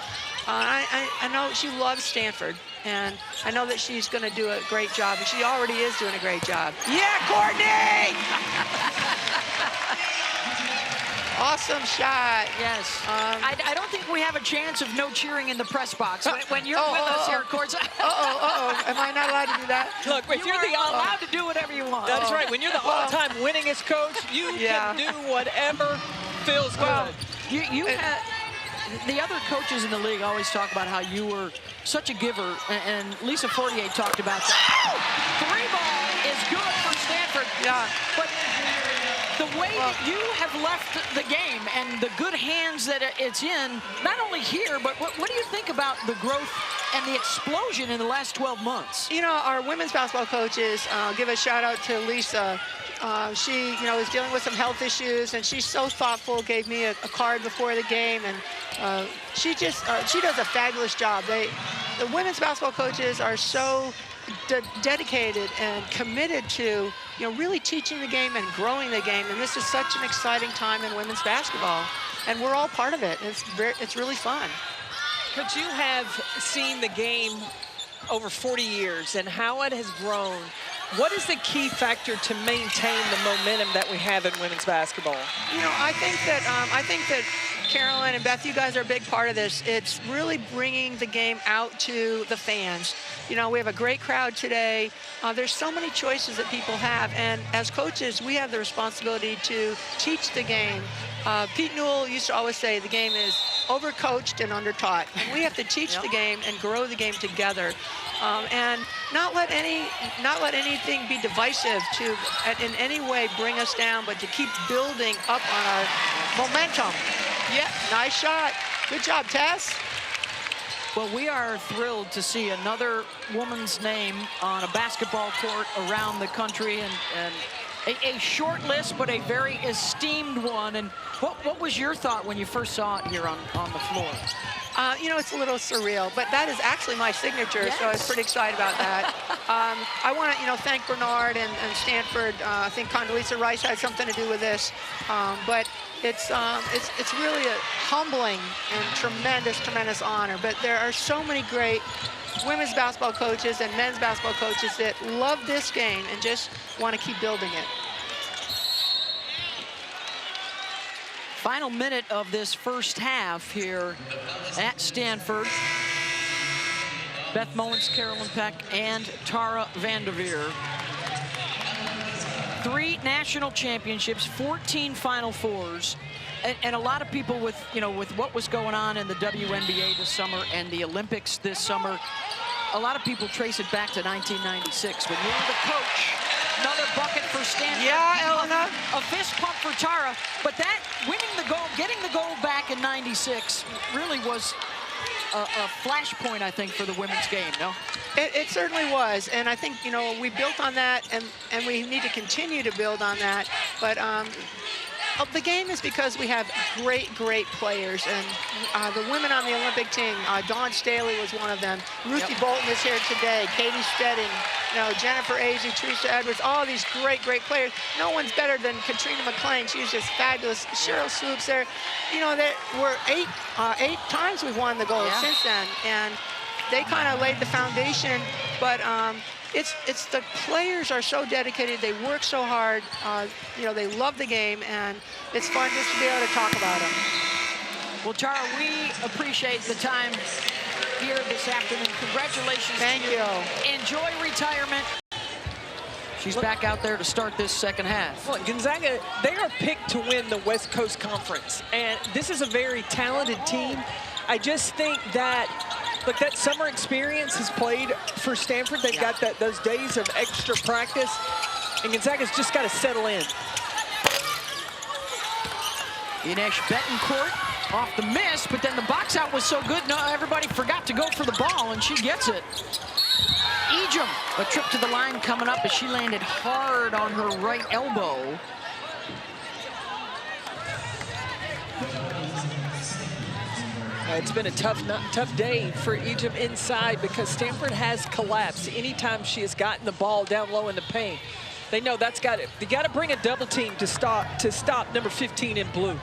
S3: I know she loves Stanford, and I know that she's going to do a great job, and she already is doing a great job. Yeah, Courtney! Awesome shot.
S1: Yes. I don't think we have a chance of no cheering in the press box when you're with us here, Courtside.
S3: Am I not allowed to do that?
S2: Look, if you're the
S1: allowed to do whatever you want.
S2: That's right. When you're the all-time winningest coach, you can do whatever feels good.
S1: You had the other coaches in the league always talk about how you were such a giver, and Lisa Fortier talked about that. 3-ball is good for Stanford.
S3: Yeah.
S1: But the way that you have left the game and the good hands that it's in, not only here, but what do you think about the growth and the explosion in the last 12 months.
S3: You know, our women's basketball coaches, give a shout out to Lisa. She, you know, is dealing with some health issues, and she's so thoughtful, gave me a card before the game, and she does a fabulous job. The women's basketball coaches are so dedicated and committed to, you know, really teaching the game and growing the game, and this is such an exciting time in women's basketball, and we're all part of it. It's really fun.
S2: Coach, you have seen the game over 40 years and how it has grown. What is the key factor to maintain the momentum that we have in women's basketball?
S3: You know, I think that Carolyn and Beth, you guys are a big part of this. It's really bringing the game out to the fans. You know, we have a great crowd today. There's so many choices that people have, and as coaches, we have the responsibility to teach the game. Pete Newell used to always say the game is overcoached and undertaught. And we have to teach the game and grow the game together, and not let anything be divisive to in any way bring us down, but to keep building up on our momentum. Yeah, nice shot. Good job, Tess.
S1: Well, we are thrilled to see another woman's name on a basketball court around the country, and a short list, but a very esteemed one. And what was your thought when you first saw it here on the floor?
S3: You know, it's a little surreal, but that is actually my signature, yes. So I was pretty excited about that. I want to, you know, thank Bernard and Stanford. I think Condoleezza Rice had something to do with this, but it's really a humbling and tremendous honor. But there are so many great women's basketball coaches and men's basketball coaches that love this game and just want to keep building it.
S1: Final minute of this first half here at Stanford. Beth Mowens, Carolyn Peck, and Tara VanDerveer. 3 national championships, 14 Final Fours, and a lot of people with, you know, with what was going on in the WNBA this summer and the Olympics this summer, a lot of people trace it back to 1996 when you were the coach. Another bucket for Stanford.
S3: Yeah, Elena.
S1: A fist pump for Tara, but that winning the gold, getting the gold back in '96 really was a flashpoint, I think, for the women's game, no?
S3: It certainly was, and I think, you know, we built on that, and we need to continue to build on that. But the game is because we have great players, and the women on the Olympic team, Dawn Staley was one of them. Ruthie Bolton is here today, Katie Stedding, you know, Jennifer Azzi, Teresa Edwards, all these great players. No one's better than Katrina McClain. She's just fabulous. Cheryl Swoops there. You know, there were 8 times we've won the gold since then, and they kind of laid the foundation. But it's the players are so dedicated. They work so hard. You know, they love the game, and it's fun just to be able to talk about them.
S1: Well, Tara, we appreciate the time here this afternoon. Congratulations.
S3: Thank you.
S1: Enjoy retirement. She's back out there to start this second half.
S2: Well, Gonzaga, they are picked to win the West Coast Conference, and this is a very talented team. I just think that, look, that summer experience has played for Stanford. They've got those days of extra practice, and Gonzaga's just got to settle in.
S1: Ines Betancourt off the miss, but then the box out was so good, no, everybody forgot to go for the ball, and she gets it. Ejim, a trip to the line coming up as she landed hard on her right elbow.
S2: It's been a tough day for Ejim inside because Stanford has collapsed anytime she has gotten the ball down low in the paint. They know that's got it. They got to bring a double team to stop number 15 in blue.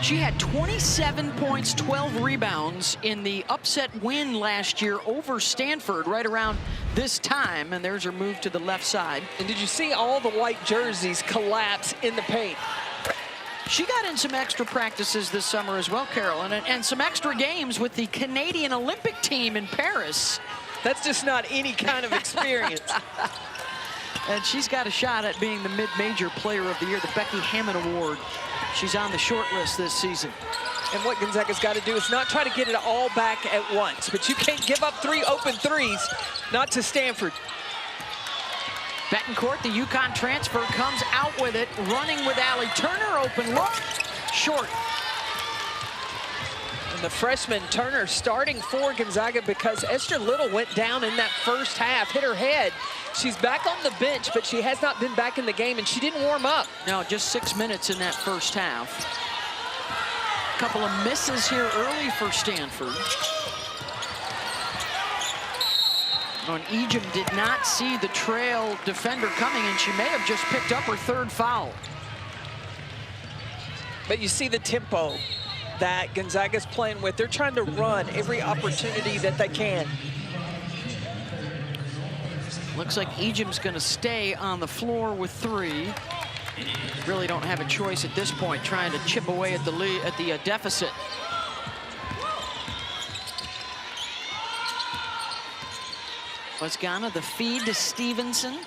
S1: She had 27 points, 12 rebounds in the upset win last year over Stanford right around this time, and there's her move to the left side.
S2: And did you see all the white jerseys collapse in the paint?
S1: She got in some extra practices this summer as well, Carolyn, and some extra games with the Canadian Olympic team in Paris.
S2: That's just not any kind of experience.
S1: And she's got a shot at being the mid-major player of the year, the Becky Hammond Award. She's on the short list this season.
S2: And what Gonzaga's got to do is not try to get it all back at once. But you can't give up 3 open threes, not to Stanford.
S1: Betancourt, the UConn transfer, comes out with it, running with Allie Turner. Open look, short.
S2: And the freshman Turner starting for Gonzaga because Esther Little went down in that first half, hit her head. She's back on the bench, but she has not been back in the game, and she didn't warm up.
S1: No, just 6 minutes in that first half. A couple of misses here early for Stanford. And Ejim did not see the trail defender coming, and she may have just picked up her 3rd foul.
S2: But you see the tempo that Gonzaga's playing with. They're trying to run every opportunity that they can.
S1: Looks like Ejim's going to stay on the floor with 3. Really don't have a choice at this point, trying to chip away at the deficit. Bosgana, the feed to Stevenson.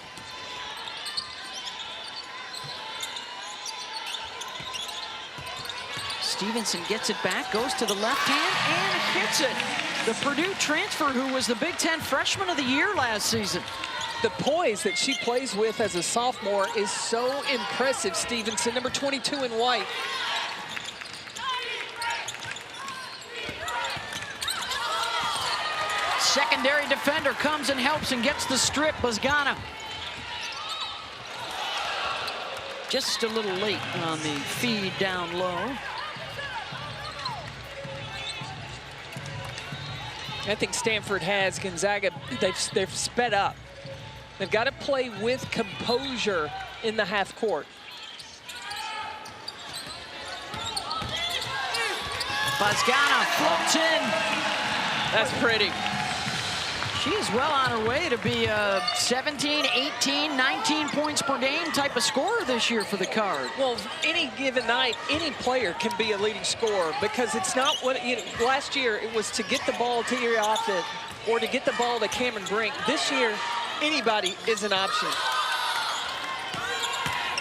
S1: Stevenson gets it back, goes to the left hand, and hits it. The Purdue transfer who was the Big Ten Freshman of the Year last season.
S2: The poise that she plays with as a sophomore is so impressive, Stevenson, number 22 in white.
S1: Secondary defender comes and helps and gets the strip, Bosgana. Just a little late on the feed down low.
S2: I think Stanford has Gonzaga, they've sped up. They've got to play with composure in the half court.
S1: Bosgana floats in.
S2: That's pretty.
S1: She's well on her way to be a 17, 18, 19 points per game type of scorer this year for the Card.
S2: Well, any given night, any player can be a leading scorer because it's not what, last year it was to get the ball to your offense or to get the ball to Cameron Brink. This year, anybody is an option.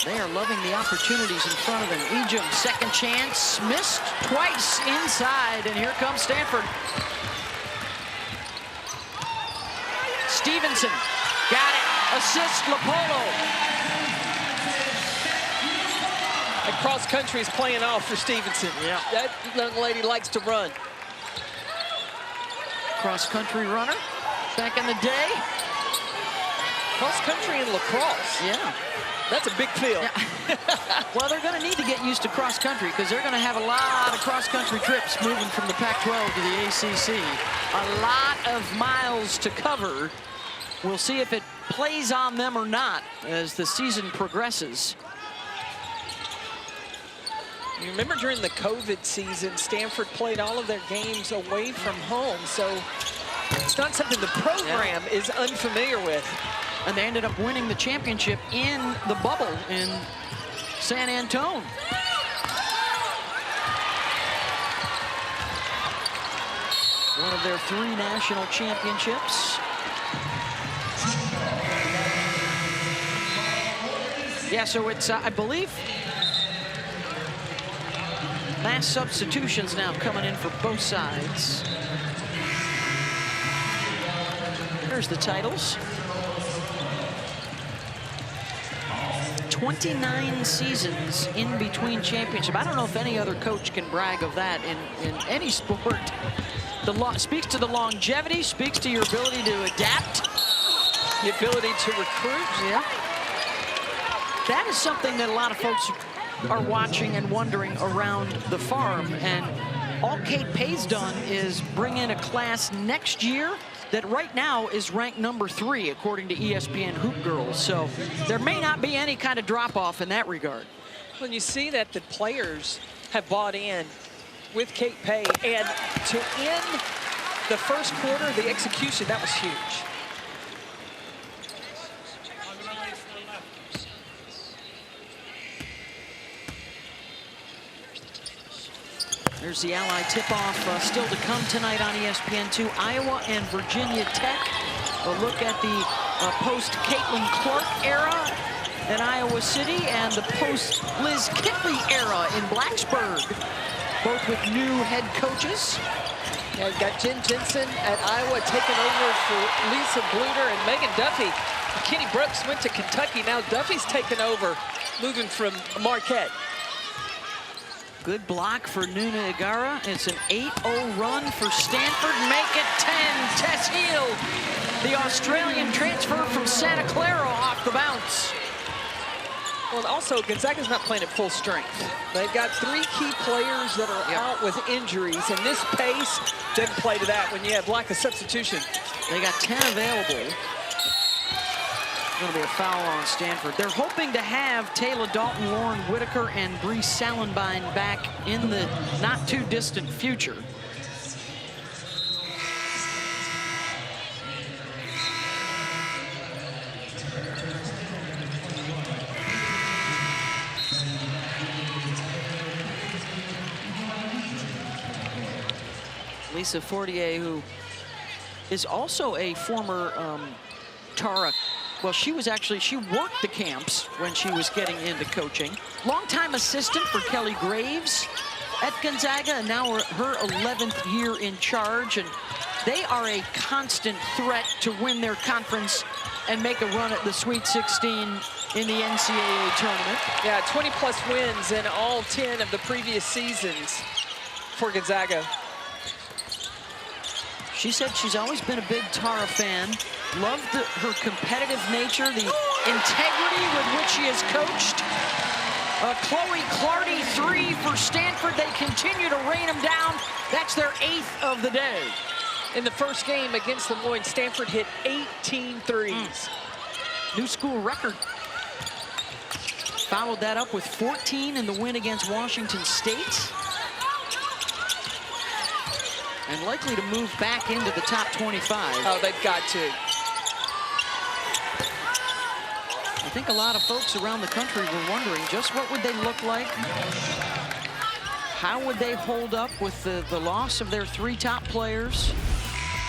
S1: They are loving the opportunities in front of them. Ejim, second chance, missed twice inside, and here comes Stanford. Stevenson, got it, assist Lopolo.
S2: That cross country is playing off for Stevenson.
S1: Yeah.
S2: That young lady likes to run.
S1: Cross country runner, back in the day.
S2: Cross country and lacrosse.
S1: Yeah.
S2: That's a big field.
S1: Yeah. Well, they're going to need to get used to cross country because they're going to have a lot of cross country trips moving from the Pac-12 to the ACC. A lot of miles to cover. We'll see if it plays on them or not as the season progresses.
S2: You remember during the COVID season, Stanford played all of their games away from home, so it's not something the program is unfamiliar with.
S1: And they ended up winning the championship in the bubble in San Antone. One of their 3 national championships. Yeah, so it's, I believe, mass substitutions now coming in for both sides. There's the titles. 29 seasons in between championship. I don't know if any other coach can brag of that in any sport. Speaks to the longevity, speaks to your ability to adapt.
S2: The ability to recruit.
S1: Yeah. That is something that a lot of folks are watching and wondering around the farm. And all Kate Pay's done is bring in a class next year that right now is ranked number 3 according to ESPN Hoop Girls. So there may not be any kind of drop-off in that regard.
S2: When you see that the players have bought in with Kate Pay, and to end the first quarter, the execution, that was huge.
S1: There's the Ally tip-off still to come tonight on ESPN2. Iowa and Virginia Tech. A look at the post-Caitlin Clark era in Iowa City and the post-Liz Kitley era in Blacksburg. Both with new head coaches.
S2: Yeah, we've got Jen Jensen at Iowa taking over for Lisa Bluter and Megan Duffy. Kenny Brooks went to Kentucky. Now Duffy's taken over, moving from Marquette.
S1: Good block for Nunu Agara. It's an 8-0 run for Stanford. Make it 10. Tess Heel, the Australian transfer from Santa Clara, off the bounce.
S2: Well, also, Gonzaga's not playing at full strength. They've got 3 key players that are out with injuries, and this pace didn't play to that when you have lack of substitution.
S1: They got 10 available. Going to be a foul on Stanford. They're hoping to have Taylor Dalton, Lauren Whitaker, and Bree Sallenbein back in the not too distant future. Lisa Fortier, who is also a former Tara. Well, she worked the camps when she was getting into coaching. Longtime assistant for Kelly Graves at Gonzaga, and now her 11th year in charge. And they are a constant threat to win their conference and make a run at the Sweet 16 in the NCAA tournament.
S2: Yeah, 20+ wins in all 10 of the previous seasons for Gonzaga.
S1: She said she's always been a big Tara fan, loved her competitive nature, the integrity with which she has coached. Chloe Clardy, 3 for Stanford. They continue to rain them down. That's their 8th of the day.
S2: In the first game against Lemoyne, Stanford hit 18 threes.
S1: New school record. Followed that up with 14 in the win against Washington State. And likely to move back into the top 25.
S2: Oh, they've got to.
S1: I think a lot of folks around the country were wondering just what would they look like? How would they hold up with the loss of their 3 top players?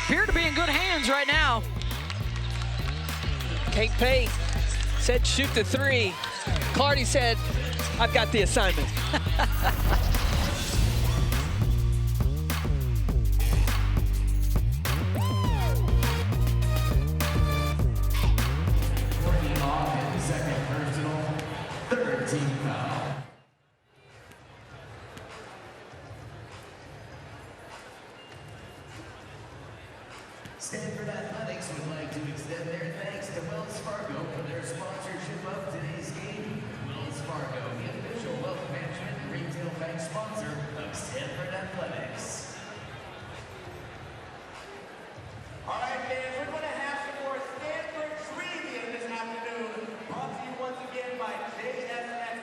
S1: Appear to be in good hands right now.
S2: Kate Pate said shoot the 3. Clardy said, I've got the assignment.
S4: Stanford Athletics would like to extend their thanks to Wells Fargo for their sponsorship of today's game. Wells Fargo, the official wealth management and retail bank sponsor of Stanford Athletics. All right, fans, we're going to have some more Stanford trivia this afternoon. Brought to you once again by JSS.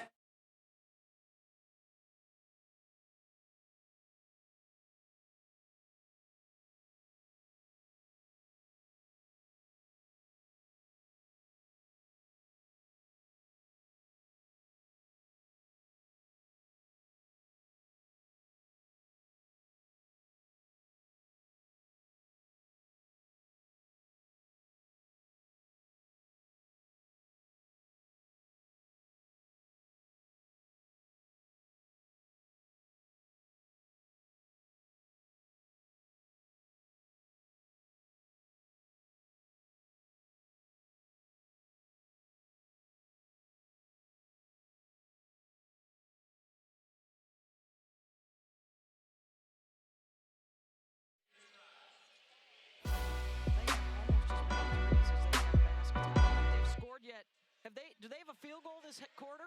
S1: Do they have a field goal this quarter?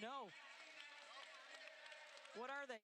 S1: No. What are they?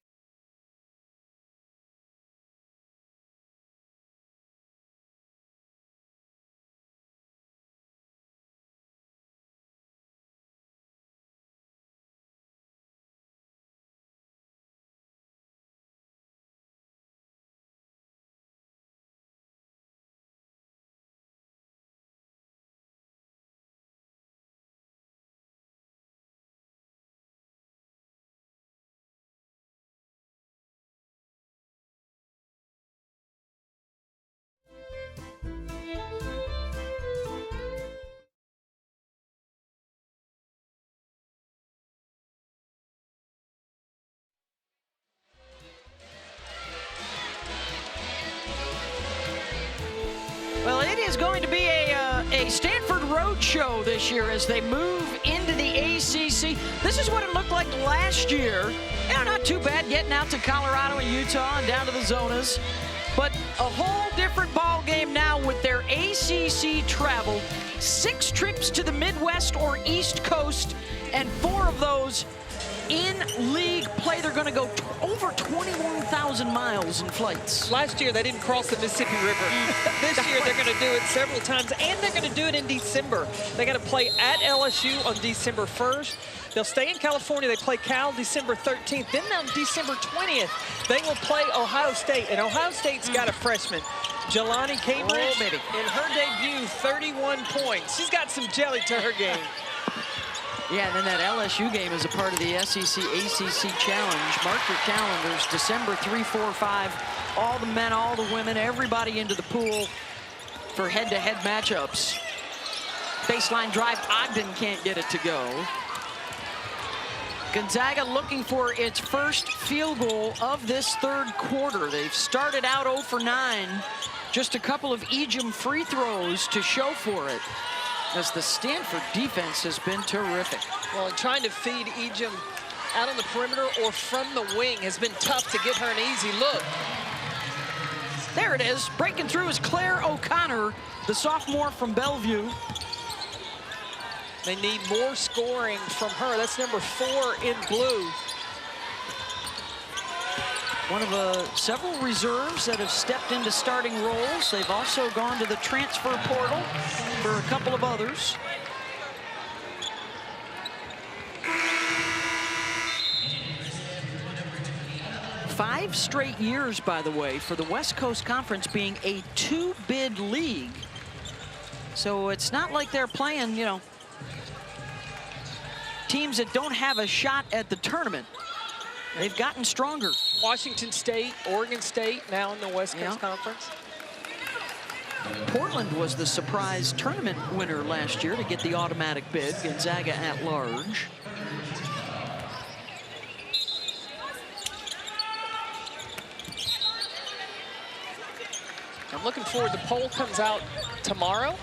S1: Well, it is going to be a Stanford road show this year as they move into the ACC. This is what it looked like last year. You know, not Not too bad getting out to Colorado and Utah and down to the Zonas. But a whole different ball game now with their ACC travel. 6 trips to the Midwest or East Coast, and 4 of those in league play. They're going to go over 21,000 miles in flights.
S2: Last year, they didn't cross the Mississippi River. This year, they're going to do it several times, and they're going to do it in December. They got to play at LSU on December 1st. They'll stay in California. They play Cal December 13th. Then on December 20th, they will play Ohio State. And Ohio State's got a freshman, Jelani Cambridge. In her debut, 31 points. She's got some jelly to her game.
S1: Yeah, and then that LSU game is a part of the SEC ACC Challenge. Mark your calendars, December 3, 4, 5. All the men, all the women, everybody into the pool for head-to-head matchups. Baseline drive, Ogden can't get it to go. Gonzaga looking for its first field goal of this third quarter. They've started out 0 for 9. Just a couple of Ejim free throws to show for it, as the Stanford defense has been terrific.
S2: Well, and trying to feed Ejim out on the perimeter or from the wing has been tough to get her an easy look.
S1: There it is. Breaking through is Claire O'Connor, the sophomore from Bellevue.
S2: They need more scoring from her. That's number 4 in blue.
S1: One of several reserves that have stepped into starting roles. They've also gone to the transfer portal for a couple of others. Five straight years, by the way, for the West Coast Conference being a 2-bid league. So it's not like they're playing, you know, teams that don't have a shot at the tournament. They've gotten stronger.
S2: Washington State, Oregon State, now in the West Coast Conference.
S1: Portland was the surprise tournament winner last year to get the automatic bid. Gonzaga at large.
S2: I'm looking forward. The poll comes out tomorrow.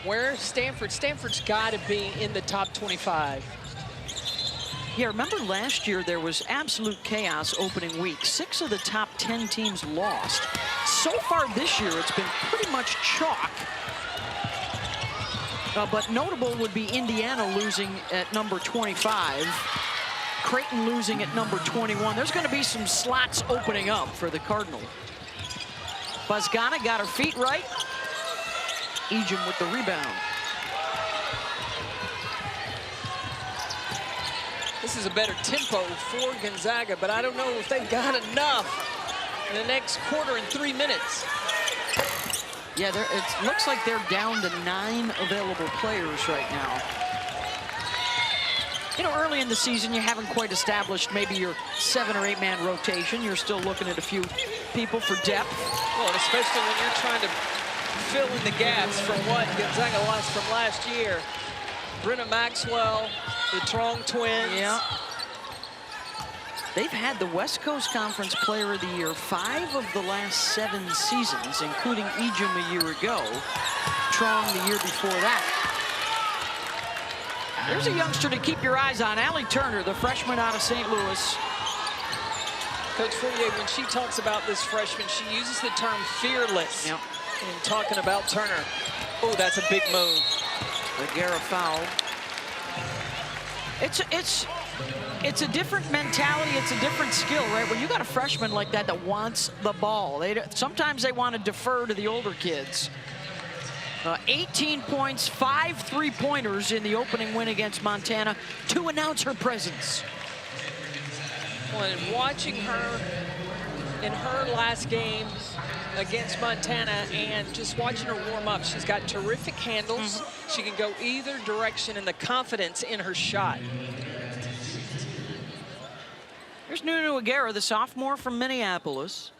S2: Where Stanford? Stanford's got to be in the top 25.
S1: Yeah, remember last year there was absolute chaos opening week. 6 of the top 10 teams lost. So far this year, it's been pretty much chalk. But notable would be Indiana losing at number 25. Creighton losing at number 21. There's going to be some slots opening up for the Cardinal. Bosgana got her feet right. Ejim with the rebound.
S2: This is a better tempo for Gonzaga, but I don't know if they've got enough in the next quarter and 3 minutes.
S1: Yeah, it looks like they're down to 9 available players right now. You know, early in the season, you haven't quite established maybe your 7 or 8 man rotation. You're still looking at a few people for depth.
S2: Well, and especially when you're trying to fill in the gaps from what Gonzaga lost from last year. Brenna Maxwell, the Trong twins.
S1: Yeah. They've had the West Coast Conference Player of the Year 5 of the last 7 seasons, including Ejim a year ago, Trong the year before that. There's a youngster to keep your eyes on, Allie Turner, the freshman out of St. Louis.
S2: Coach Fourier, when she talks about this freshman, she uses the term fearless in talking about Turner. Oh, that's a big move.
S1: Agara foul. It's a different mentality. It's a different skill, right? When you got a freshman like that that wants the ball, sometimes they want to defer to the older kids. 18 points, 5 3-pointers in the opening win against Montana to announce her presence.
S2: Well, and watching her in her last game against Montana and just watching her warm up, she's got terrific handles. She can go either direction, and the confidence in her shot.
S1: Here's Nunu Agara, the sophomore from Minneapolis.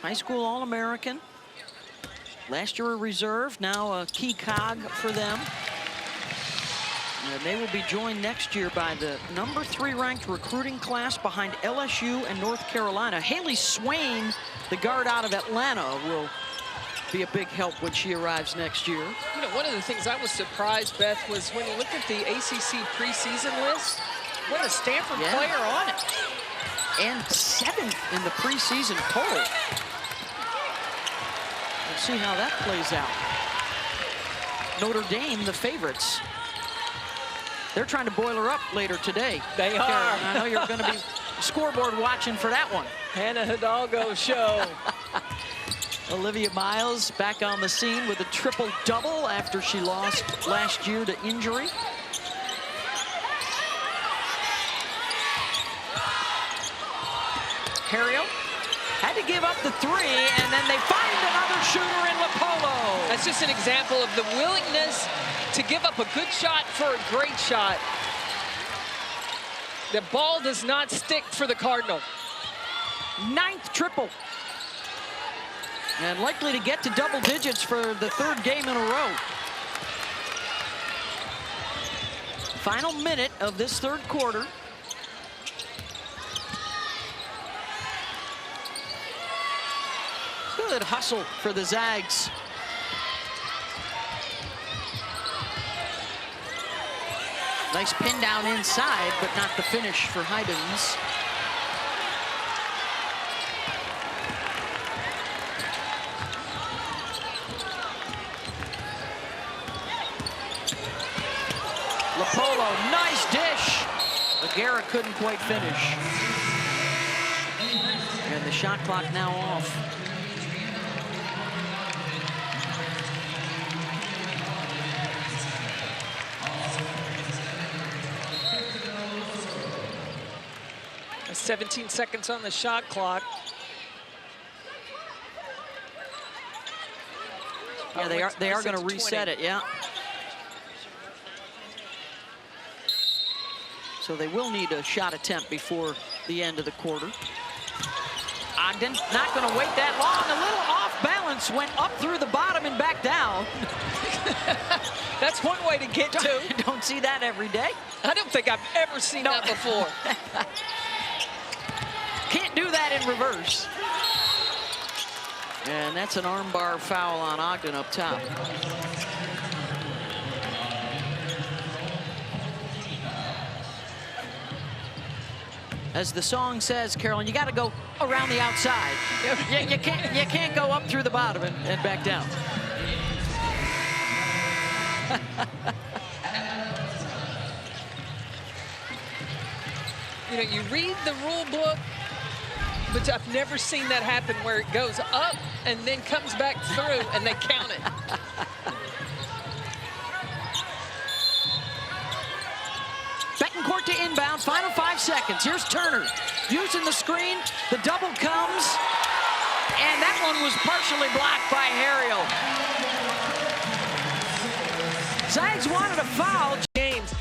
S1: High school All-American. Last year a reserve, now a key cog for them. And they will be joined next year by the number 3 ranked recruiting class behind LSU and North Carolina. Haley Swain, the the guard out of Atlanta will be a big help when she arrives next year.
S2: You know, one of the things I was surprised, Beth, was when you look at the ACC preseason list, what a Stanford player on it.
S1: And 7th in the preseason poll. We'll see how that plays out. Notre Dame, the favorites. They're trying to boil her up later today.
S2: They are.
S1: Karen, I know you're going to be scoreboard watching for that one.
S2: Hannah Hidalgo show.
S1: Olivia Miles back on the scene with a triple-double after she lost last year to injury. Harriel had to give up the 3, and then they find another shooter in Lapolo.
S2: That's just an example of the willingness to give up a good shot for a great shot. The ball does not stick for the Cardinal.
S1: 9th triple. And likely to get to double digits for the 3rd game in a row. Final minute of this 3rd quarter. Good hustle for the Zags. Nice pin down inside, but not the finish for Hydens. Lapolo, nice dish. Agara couldn't quite finish. And the shot clock now off.
S2: There's 17 seconds on the shot clock.
S1: Yeah, they are going to reset it, yeah. So they will need a shot attempt before the end of the quarter. Ogden not going to wait that long. A little off balance, went up through the bottom and back down.
S2: That's one way to get to.
S1: Don't see that every day.
S2: I don't think I've ever seen that before.
S1: Can't do that in reverse. And that's an armbar foul on Ogden up top. As the song says, Carolyn, you got to go around the outside. You can't go up through the bottom and back down.
S2: You know, you read the rule book, but I've never seen that happen where it goes up and then comes back through and they count it.
S1: Betancourt to inbound, final 5 seconds. Here's Turner using the screen. The double comes, and that one was partially blocked by Harriel. Zags wanted a foul.
S2: James,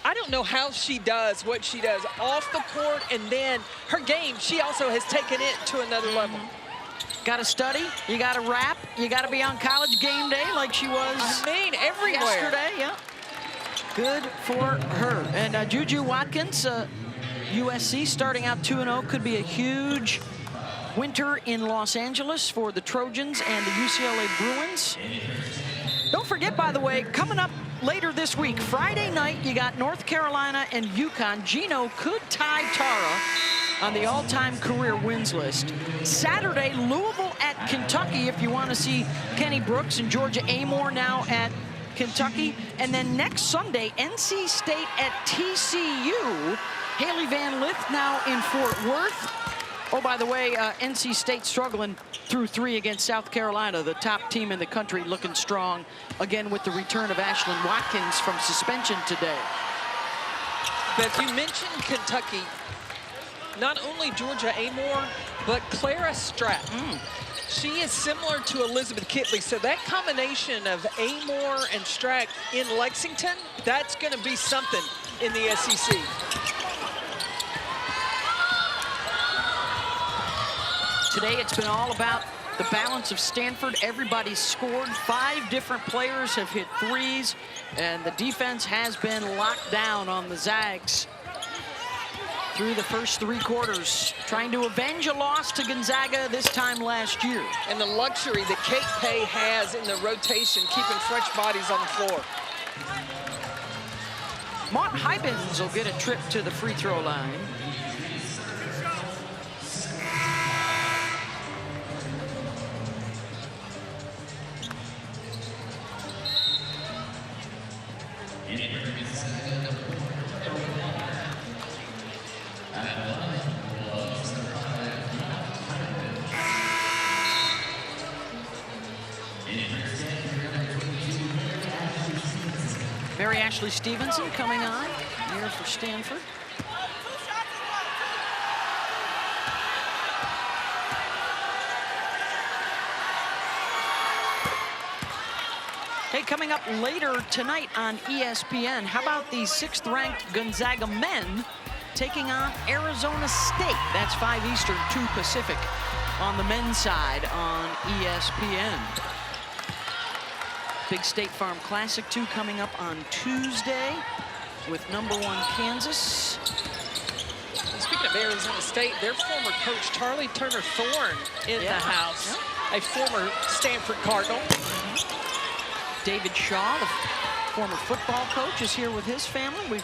S2: I don't know how she does what she does off the court, and then her game, she also has taken it to another level.
S1: Got to study, you got to rap, you got to be on college game day like she was
S2: everywhere.
S1: Yesterday, yeah. Good for her. And Juju Watkins, USC starting out 2-0, could be a huge winter in Los Angeles for the Trojans and the UCLA Bruins. Don't forget, by the way, coming up later this week, Friday night, you got North Carolina and UConn. Gino could tie Tara on the all-time career wins list. Saturday, Louisville at Kentucky, if you want to see Kenny Brooks and Georgia Amore now at Kentucky. And then next Sunday, NC State at TCU. Haley Van Lith now in Fort Worth. Oh, by the way, NC State struggling through 3 against South Carolina, the top team in the country, looking strong again with the return of Ashlyn Watkins from suspension today.
S2: Beth, you mentioned Kentucky. Not only Georgia Amore, but Clara Stratt. She is similar to Elizabeth Kitley, so that combination of Amore and Stratt in Lexington, that's going to be something in the SEC.
S1: Today it's been all about the balance of Stanford. Everybody's scored. 5 different players have hit threes, and the defense has been locked down on the Zags. through the first 3 quarters, trying to avenge a loss to Gonzaga this time last year.
S2: And the luxury that Kate Pay has in the rotation, keeping fresh bodies on the floor.
S1: Mont Hybens will get a trip to the free throw line. Mary Ashley Stevenson coming on here for Stanford. Hey, coming up later tonight on ESPN, how about the 6th-ranked Gonzaga men taking on Arizona State? That's 5 Eastern, 2 Pacific on the men's side on ESPN. Big State Farm Classic 2 coming up on Tuesday with #1 Kansas.
S2: Speaking of Arizona State, their former coach, Charlie Turner Thorne, in the house. A former Stanford Cardinal.
S1: David Shaw, the former football coach, is here with his family. We've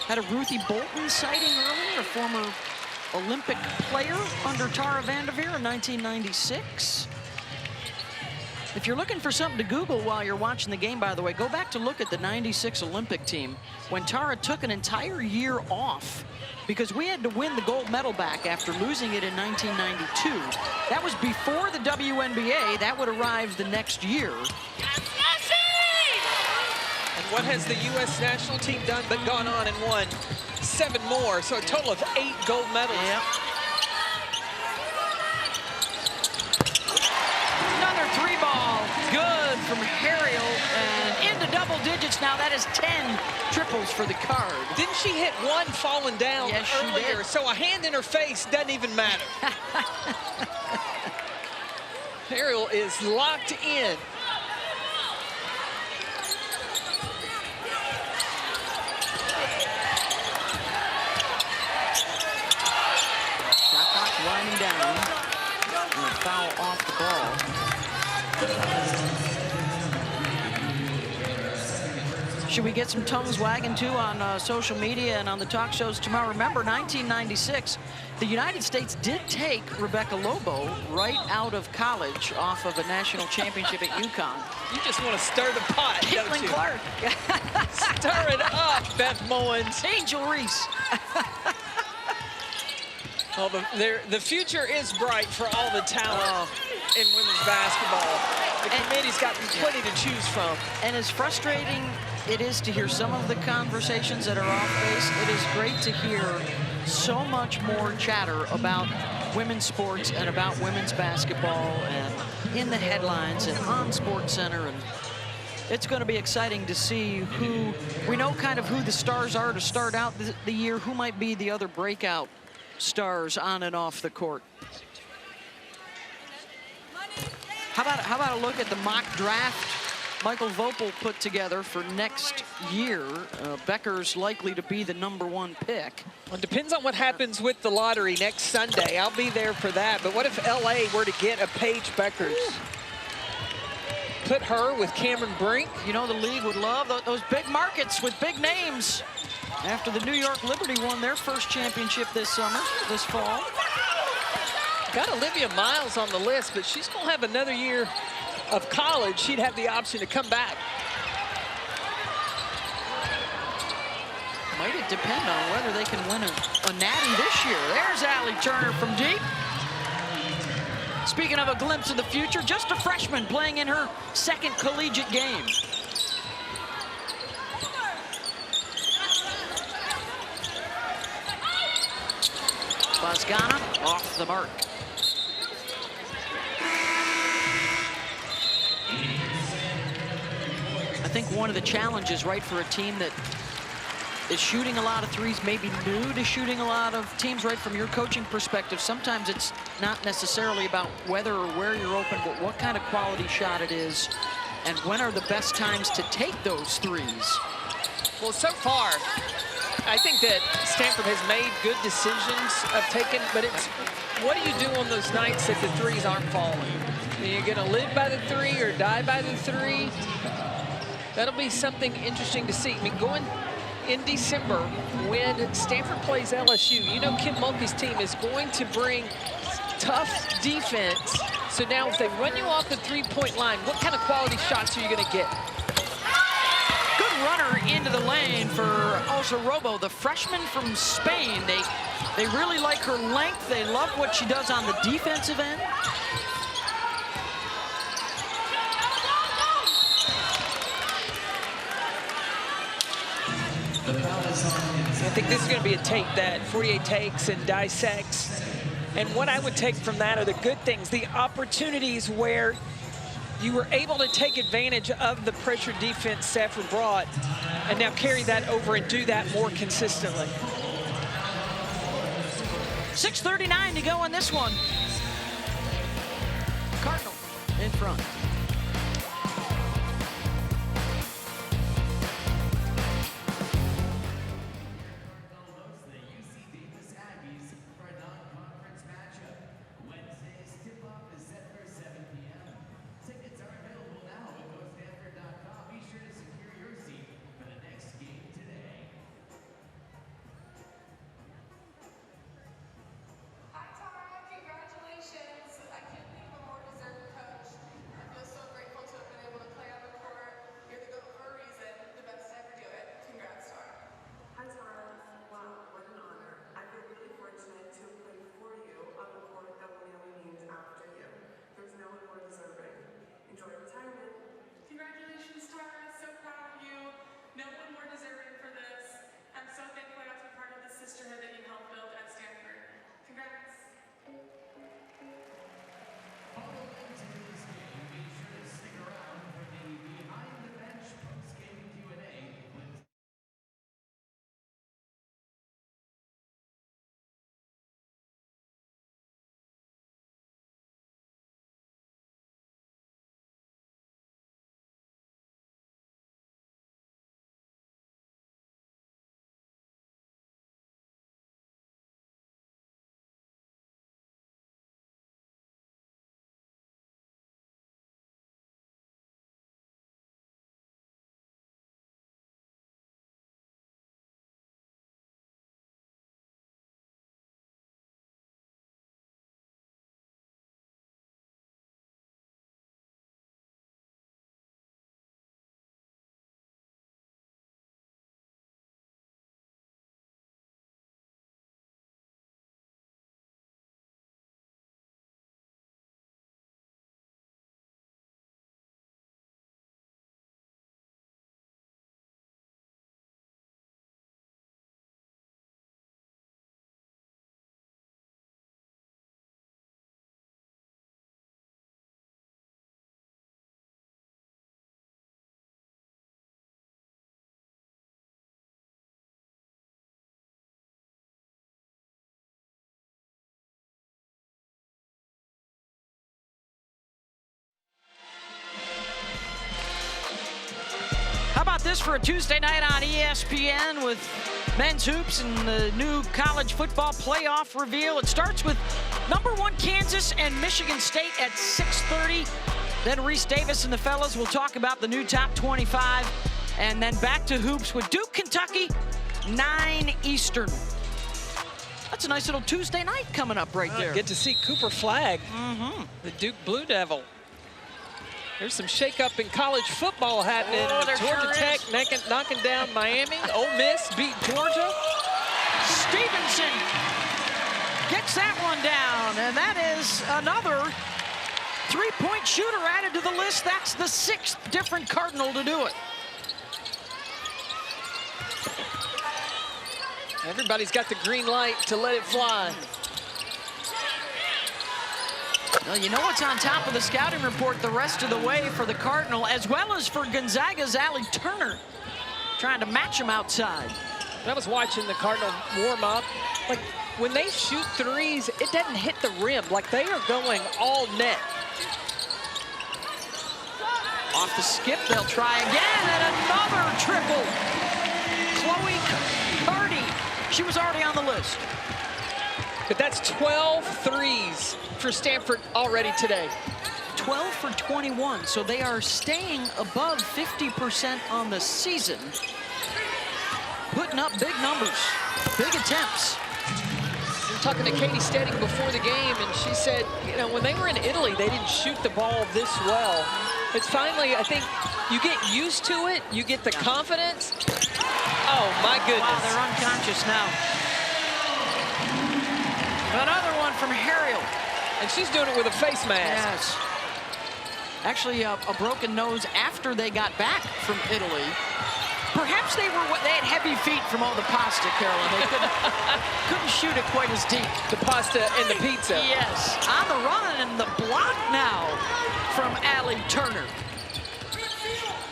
S1: had a Ruthie Bolton sighting earlier, a former Olympic player under Tara VanDerveer in 1996. If you're looking for something to Google while you're watching the game, by the way, go back to look at the '96 Olympic team when Tara took an entire year off because we had to win the gold medal back after losing it in 1992. That was before the WNBA. That would arrive the next year.
S2: And what has the U.S. national team done but gone on and won 7 more? So a total of 8 gold medals.
S1: Yep. Another 3-ball, good from Harriel, and into double digits now. That is 10 triples for the Card.
S2: Didn't she hit one falling down earlier?
S1: She did.
S2: So a hand in her face doesn't even matter. Harriel is locked in.
S1: Shot clock winding down. And a foul off the ball. Should we get some tongues wagging too on social media and on the talk shows tomorrow? Remember, 1996, the United States did take Rebecca Lobo right out of college off of a national championship at UConn.
S2: You just want to stir the pot, don't
S1: Caitlin
S2: you?
S1: Clark.
S2: Stir it up, Beth Mullins.
S1: Angel Reese.
S2: Well, the future is bright for all the talent in women's basketball. The committee's got plenty to choose from.
S1: And as frustrating it is to hear some of the conversations that are off base, it is great to hear so much more chatter about women's sports and about women's basketball and in the headlines and on SportsCenter. And it's going to be exciting to see who, we know kind of who the stars are to start out the year, who might be the other breakout stars on and off the court. How about a look at the mock draft Michael Vopel put together for next year? Becker's likely to be the #1 pick.
S2: Well, it depends on what happens with the lottery next Sunday. I'll be there for that. But what if LA were to get a Paige Beckers? Put her with Cameron Brink.
S1: You know, the league would love those big markets with big names after the New York Liberty won their first championship this fall.
S2: Got Olivia Miles on the list, but she's going to have another year of college. She'd have the option to come back.
S1: Might it depend on whether they can win a natty this year. There's Allie Turner from deep. Speaking of a glimpse of the future, just a freshman playing in her 2nd collegiate game. Bosgana off the mark. I think one of the challenges, right, for a team that is shooting a lot of threes, maybe new to shooting a lot of teams, right, from your coaching perspective, sometimes it's not necessarily about whether or where you're open, but what kind of quality shot it is, and when are the best times to take those threes.
S2: Well, so far, I think that Stanford has made good decisions of taking, but it's what do you do on those nights that the threes aren't falling? Are you going to live by the three or die by the three? That'll be something interesting to see. I mean, going in December when Stanford plays LSU, you know Kim Mulkey's team is going to bring tough defense. So now if they run you off the three-point line, what kind of quality shots are you going to get?
S1: Good runner into the lane for Elsa Robo, the freshman from Spain. They really like her length. They love what she does on the defensive end.
S2: I think this is going to be a tape that 48 takes and dissects. And what I would take from that are the good things, the opportunities where you were able to take advantage of the pressure defense Stanford brought and now carry that over and do that more consistently.
S1: 6:39 to go on this one. Cardinal in front. How about this for a Tuesday night on ESPN with men's hoops and the new college football playoff reveal? It starts with #1 Kansas and Michigan State at 6:30. Then Reese Davis and the fellas will talk about the new top 25. And then back to hoops with Duke, Kentucky, 9 Eastern. That's a nice little Tuesday night coming up right there.
S2: Get to see Cooper Flagg, the Duke Blue Devil. There's some shakeup in college football happening. Georgia Tech knocking down Miami. Ole Miss beat Georgia.
S1: Stevenson gets that one down, and that is another three-point shooter added to the list. That's the 6th different Cardinal to do it.
S2: Everybody's got the green light to let it fly.
S1: Well, you know what's on top of the scouting report the rest of the way for the Cardinal, as well as for Gonzaga's Allie Turner, trying to match him outside.
S2: I was watching the Cardinal warm up. Like, when they shoot threes, it doesn't hit the rim. Like, they are going all net.
S1: Off the skip, they'll try again, and another triple. Chloe Clardy she was already on the list.
S2: But that's 12 threes for Stanford already today.
S1: 12 for 21, so they are staying above 50% on the season. Putting up big numbers, big attempts.
S2: We were talking to Katie Stedding before the game, and she said, you know, when they were in Italy, they didn't shoot the ball this well. It's finally, I think, you get used to it, you get the confidence. Oh, my goodness.
S1: Wow, they're unconscious now. Another one from Harriel.
S2: And she's doing it with a face mask.
S1: Yes. Actually, a broken nose after they got back from Italy. Perhaps they had heavy feet from all the pasta, Carolyn. They couldn't shoot it quite as deep.
S2: The pasta and the pizza.
S1: Yes. On the run and the block now from Allie Turner.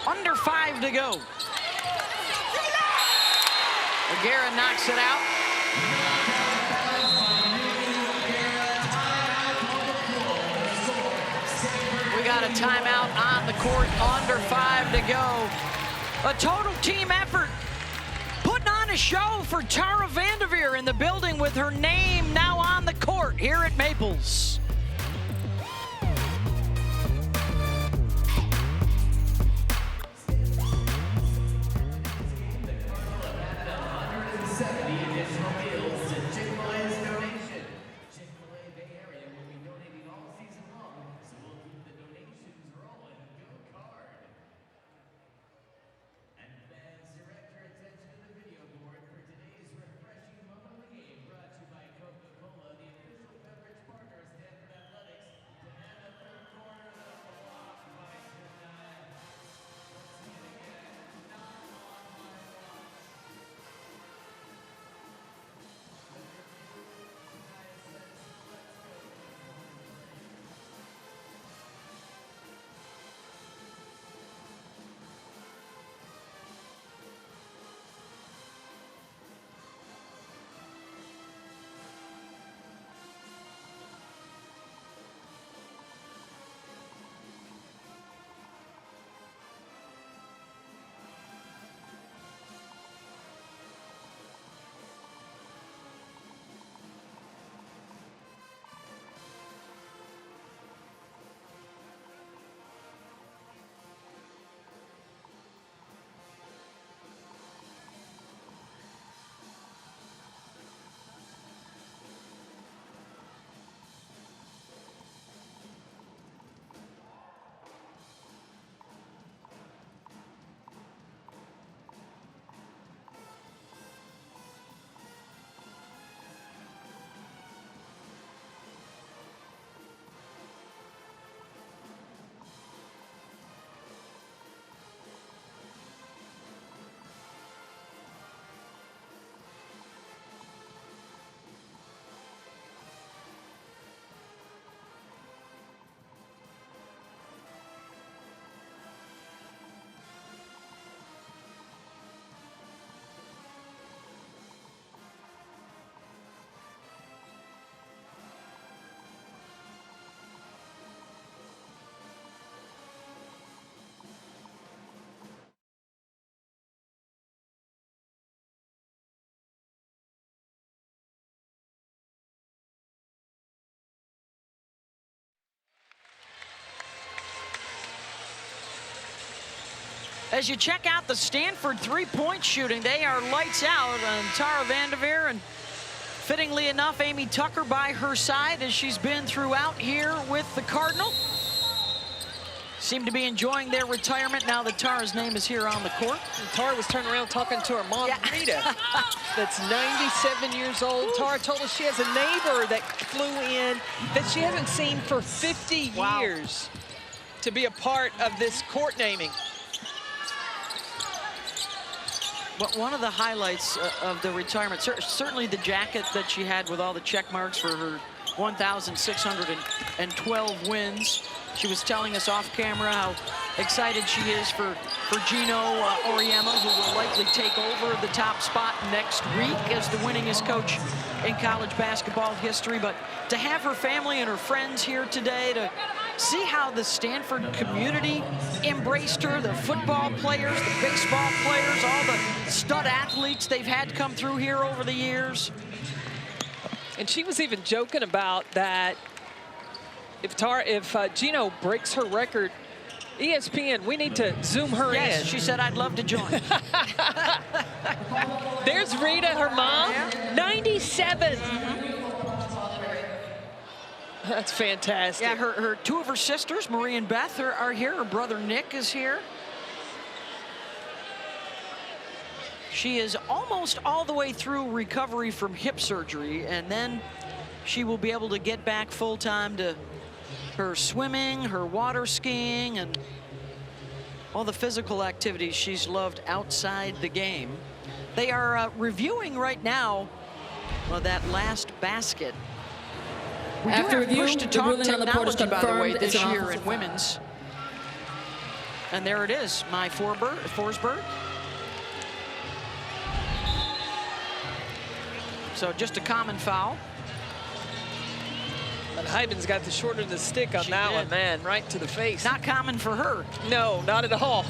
S1: Under 5 to go. Agara knocks it out. We got a timeout on the court, under 5 to go. A total team effort. Putting on a show for Tara VanDerveer in the building with her name now on the court here at Maples. As you check out the Stanford three-point shooting, they are lights out on Tara VanDerveer, and fittingly enough, Amy Tucker by her side as she's been throughout here with the Cardinal. Seem to be enjoying their retirement now that Tara's name is here on the court.
S2: And Tara was turning around talking to her mom, Rita, that's 97 years old. Tara told us she has a neighbor that flew in that she hasn't seen for 50 years to be a part of this court naming.
S1: But one of the highlights of the retirement, certainly the jacket that she had with all the check marks for her 1,612 wins. She was telling us off camera how excited she is for Gino Auriemma, who will likely take over the top spot next week as the winningest coach in college basketball history. But to have her family and her friends here today, to see how the Stanford community embraced her, the football players, the baseball players, all the stud athletes they've had come through here over the years.
S2: And she was even joking about that if Gino breaks her record, ESPN, we need to zoom her in.
S1: She said, I'd love to join.
S2: There's Rita, her mom, 97. That's fantastic.
S1: Yeah, her two of her sisters, Marie and Beth, are here. Her brother Nick is here. She is almost all the way through recovery from hip surgery, and then she will be able to get back full-time to her swimming, her water skiing, and all the physical activities she's loved outside the game. They are reviewing right now that last basket. We do have push-to-talk technology, by the way, this year in women's. And there it is, my Forsberg. So just a common foul.
S2: But Hyben's got the shorter of the stick on that one, man, right to the face.
S1: Not common for her.
S2: No, not at all.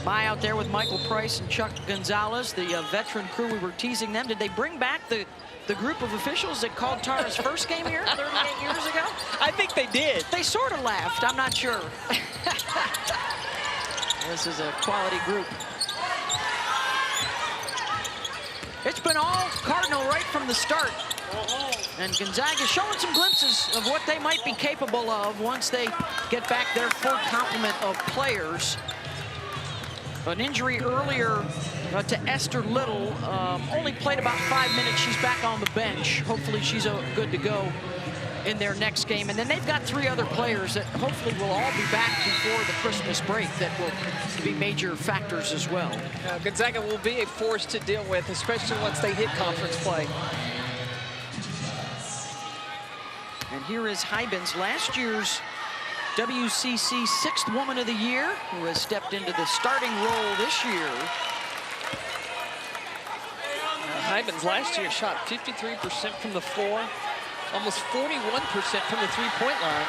S1: Mai out there with Michael Price and Chuck Gonzalez, the veteran crew. We were teasing them. Did they bring back the group of officials that called Tara's first game here 38 years ago?
S2: I think they did.
S1: They sort of laughed. I'm not sure. This is a quality group. It's been all Cardinal right from the start. And Gonzaga showing some glimpses of what they might be capable of once they get back their full complement of players. An injury earlier to Esther Little, only played about 5 minutes. She's back on the bench. Hopefully she's good to go in their next game. And then they've got 3 other players that hopefully will all be back before the Christmas break that will be major factors as well.
S2: Gonzaga will be a force to deal with, especially once they hit conference play.
S1: And here is Hyben's last year's WCC 6th Woman of the Year, who has stepped into the starting role this year.
S2: Hyben's last year shot 53% from the floor, almost 41% from the three-point line.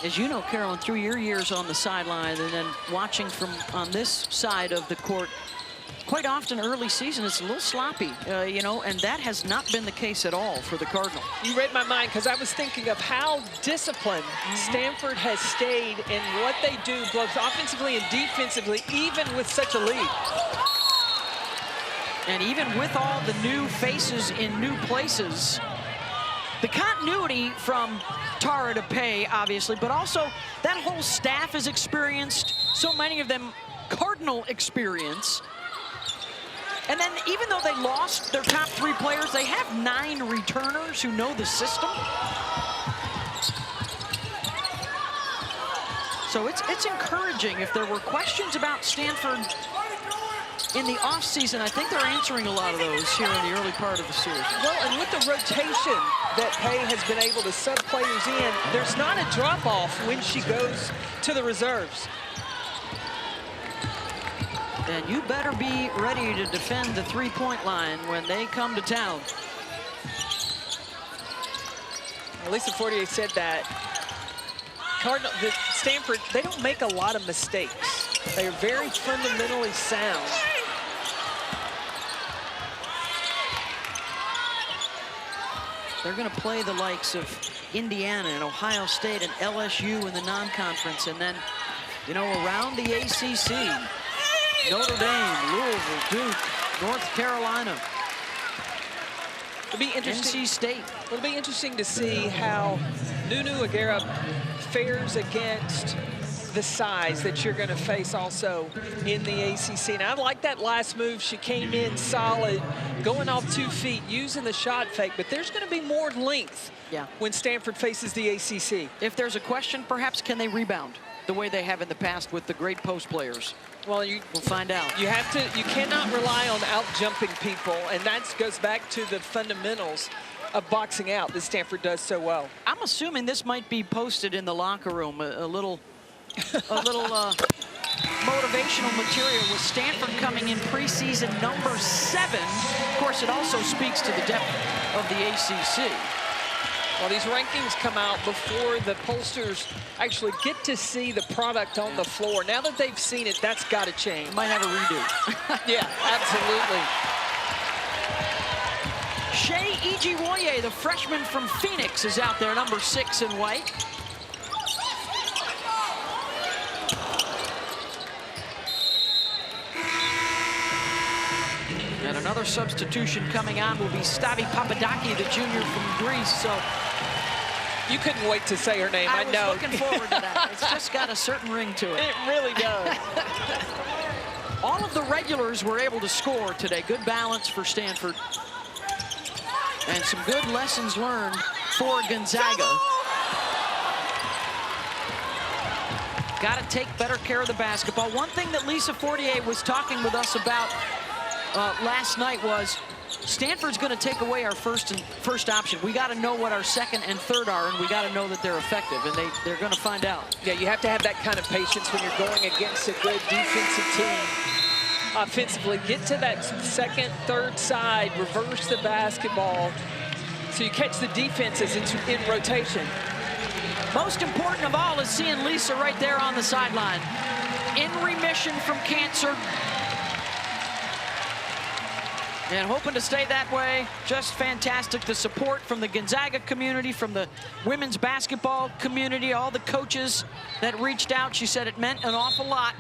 S1: As you know, Carolyn, through your years on the sideline and then watching from on this side of the court, quite often early season it's a little sloppy, you know, and that has not been the case at all for the Cardinal.
S2: You read my mind, because I was thinking of how disciplined Stanford has stayed in what they do, both offensively and defensively, even with such a lead.
S1: And even with all the new faces in new places, the continuity from Tara to Pay, obviously, but also that whole staff is experienced, so many of them Cardinal experience. And then even though they lost their top 3 players, they have 9 returners who know the system. So it's encouraging. If there were questions about Stanford in the offseason, I think they're answering a lot of those here in the early part of the series.
S2: Well, and with the rotation that Pay has been able to sub players in, there's not a drop-off when she goes to the reserves.
S1: And you better be ready to defend the three-point line when they come to town.
S2: Lisa Fortier said that Stanford, they don't make a lot of mistakes. They are very fundamentally sound.
S1: They're going to play the likes of Indiana and Ohio State and LSU in the non-conference, and then, you know, around the ACC, Notre Dame, Louisville, Duke, North Carolina,
S2: It'll be interesting.
S1: NC State.
S2: It'll be interesting to see how Nunu Agara fares against the size that you're going to face also in the ACC. And I like that last move. She came in solid, going off 2 feet, using the shot fake. But there's going to be more length when Stanford faces the ACC.
S1: If there's a question, perhaps, can they rebound the way they have in the past with the great post players?
S2: Well,
S1: we'll find out.
S2: You have to. You cannot rely on out-jumping people, and that goes back to the fundamentals of boxing out that Stanford does so well.
S1: I'm assuming this might be posted in the locker room, a little motivational material with Stanford coming in preseason number 7. Of course, it also speaks to the depth of the ACC.
S2: Well, these rankings come out before the pollsters actually get to see the product on the floor. Now that they've seen it, that's got to change.
S1: Might have a redo.
S2: Yeah, absolutely.
S1: Shea Ijiwoye, the freshman from Phoenix, is out there, number 6 in white. And another substitution coming on will be Stavi Papadaki, the junior from Greece. So
S2: you couldn't wait to say her name, I know.
S1: I was looking forward to that. It's just got a certain ring to it.
S2: It really does.
S1: All of the regulars were able to score today. Good balance for Stanford. And some good lessons learned for Gonzaga. Got to take better care of the basketball. One thing that Lisa Fortier was talking with us about last night was Stanford's going to take away our first option. We got to know what our second and third are, and we got to know that they're effective, and they're going to find out.
S2: Yeah, you have to have that kind of patience when you're going against a good defensive team. Offensively, get to that second, third side, reverse the basketball, so you catch the defenses in rotation.
S1: Most important of all is seeing Lisa right there on the sideline. In remission from cancer. And hoping to stay that way. Just fantastic. The support from the Gonzaga community, from the women's basketball community, all the coaches that reached out. She said it meant an awful lot.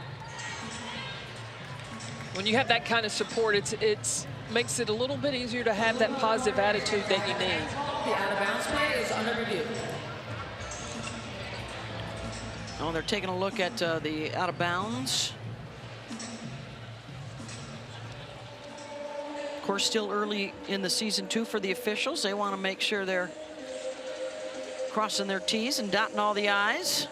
S2: When you have that kind of support, it makes it a little bit easier to have that positive attitude that you need.
S5: The out-of-bounds play is under review.
S1: Oh, they're taking a look at the out-of-bounds. Of course, still early in the season, too, for the officials. They want to make sure they're crossing their T's and dotting all the I's.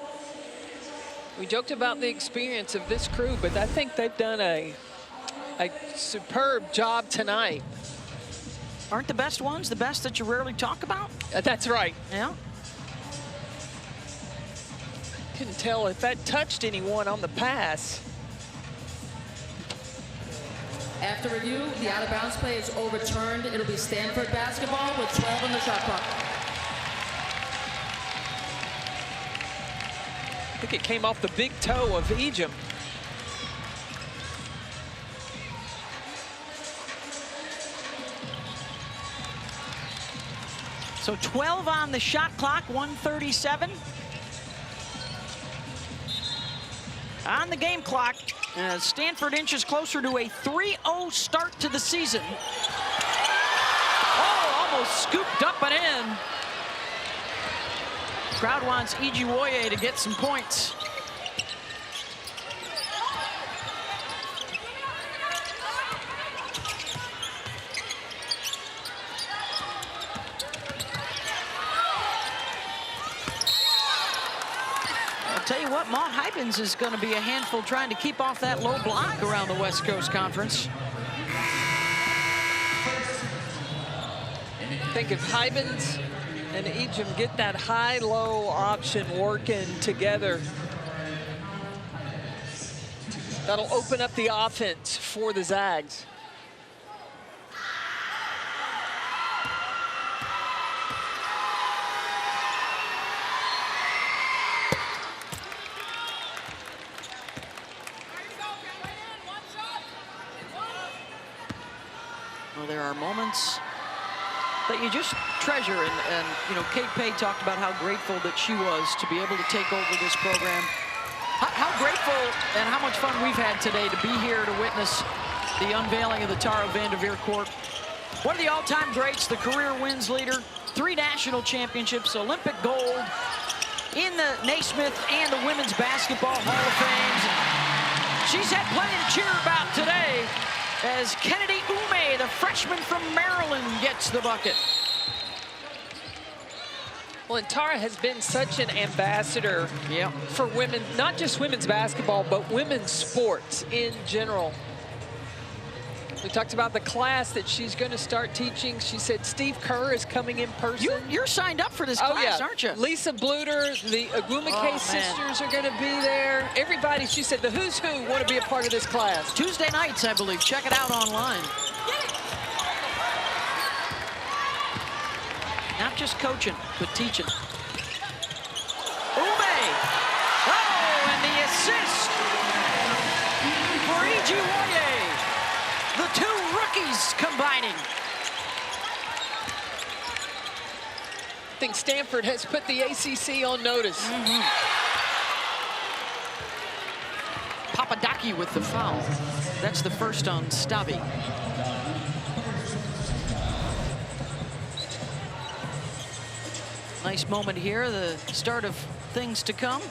S2: We joked about the experience of this crew, but I think they've done a superb job tonight.
S1: Aren't the best ones the best that you rarely talk about?
S2: That's right.
S1: Yeah.
S2: Couldn't tell if that touched anyone on the pass.
S5: After review, the out-of-bounds play is overturned. It'll be Stanford basketball with 12 on the shot clock.
S2: I think it came off the big toe of Ejim.
S1: So 12 on the shot clock, 1:37. On the game clock, Stanford inches closer to a 3-0 start to the season. Oh, almost scooped up and in. Crowd wants Ijiwoye to get some points. Tell you what, Maud Hybens is going to be a handful trying to keep off that low block around the West Coast Conference.
S2: I think if Hybens and Ejim get that high-low option working together, that'll open up the offense for the Zags.
S1: Well, there are moments that you just treasure, and you know, Kate Pay talked about how grateful that she was to be able to take over this program. How grateful and how much fun we've had today to be here to witness the unveiling of the Tara VanDerveer court. One of the all-time greats, the career wins leader, 3 national championships, Olympic gold in the Naismith and the Women's Basketball Hall of Fame. She's had plenty to cheer about today as Kennedy Ume, the freshman from Maryland, gets the bucket.
S2: Well, and Tara has been such an ambassador for women, not just women's basketball, but women's sports in general. We talked about the class that she's going to start teaching. She said Steve Kerr is coming in person.
S1: You're signed up for this class, aren't you?
S2: Lisa Bluter, the Agumake sisters are going to be there. Everybody, she said, the who's who want to be a part of this class.
S1: Tuesday nights, I believe. Check it out online. Not just coaching, but teaching. Ume! Oh, and the assist for Ijiwoye. The two rookies combining.
S2: I think Stanford has put the ACC on notice.
S1: Papadaki with the foul. That's the first on Stavi. Nice moment here, the start of things to come.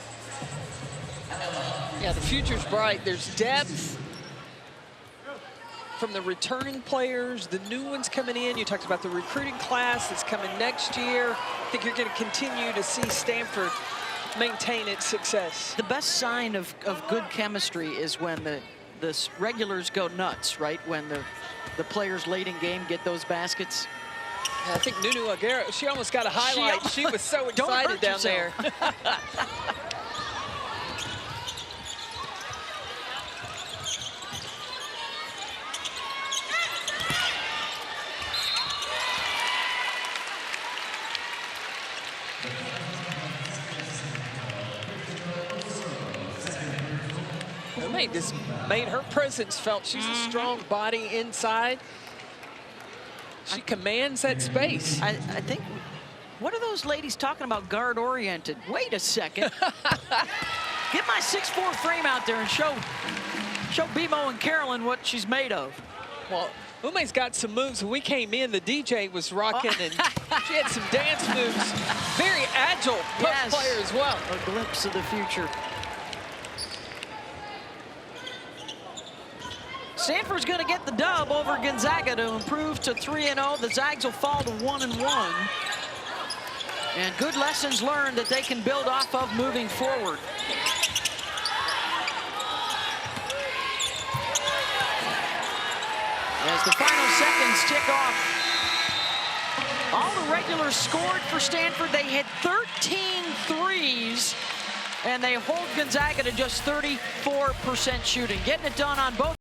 S2: Yeah, the future's bright. There's depth from the returning players, the new ones coming in. You talked about the recruiting class that's coming next year. I think you're going to continue to see Stanford maintain its success.
S1: The best sign of good chemistry is when the regulars go nuts, right? When the players late in game get those baskets.
S2: I think Nunu Agara, she almost got a highlight. She was so excited down there. Just made her presence felt. She's a strong body inside. She commands that space.
S1: I think, what are those ladies talking about guard-oriented? Wait a second. Get my 6'4" frame out there and show BMO and Carolyn what she's made of.
S2: Well, Ume's got some moves. When we came in, the DJ was rocking, and she had some dance moves. Very agile post player as well.
S1: A glimpse of the future. Stanford's going to get the dub over Gonzaga to improve to 3-0. The Zags will fall to 1-1. And good lessons learned that they can build off of moving forward. As the final seconds tick off, all the regulars scored for Stanford. They hit 13 threes, and they hold Gonzaga to just 34% shooting. Getting it done on both.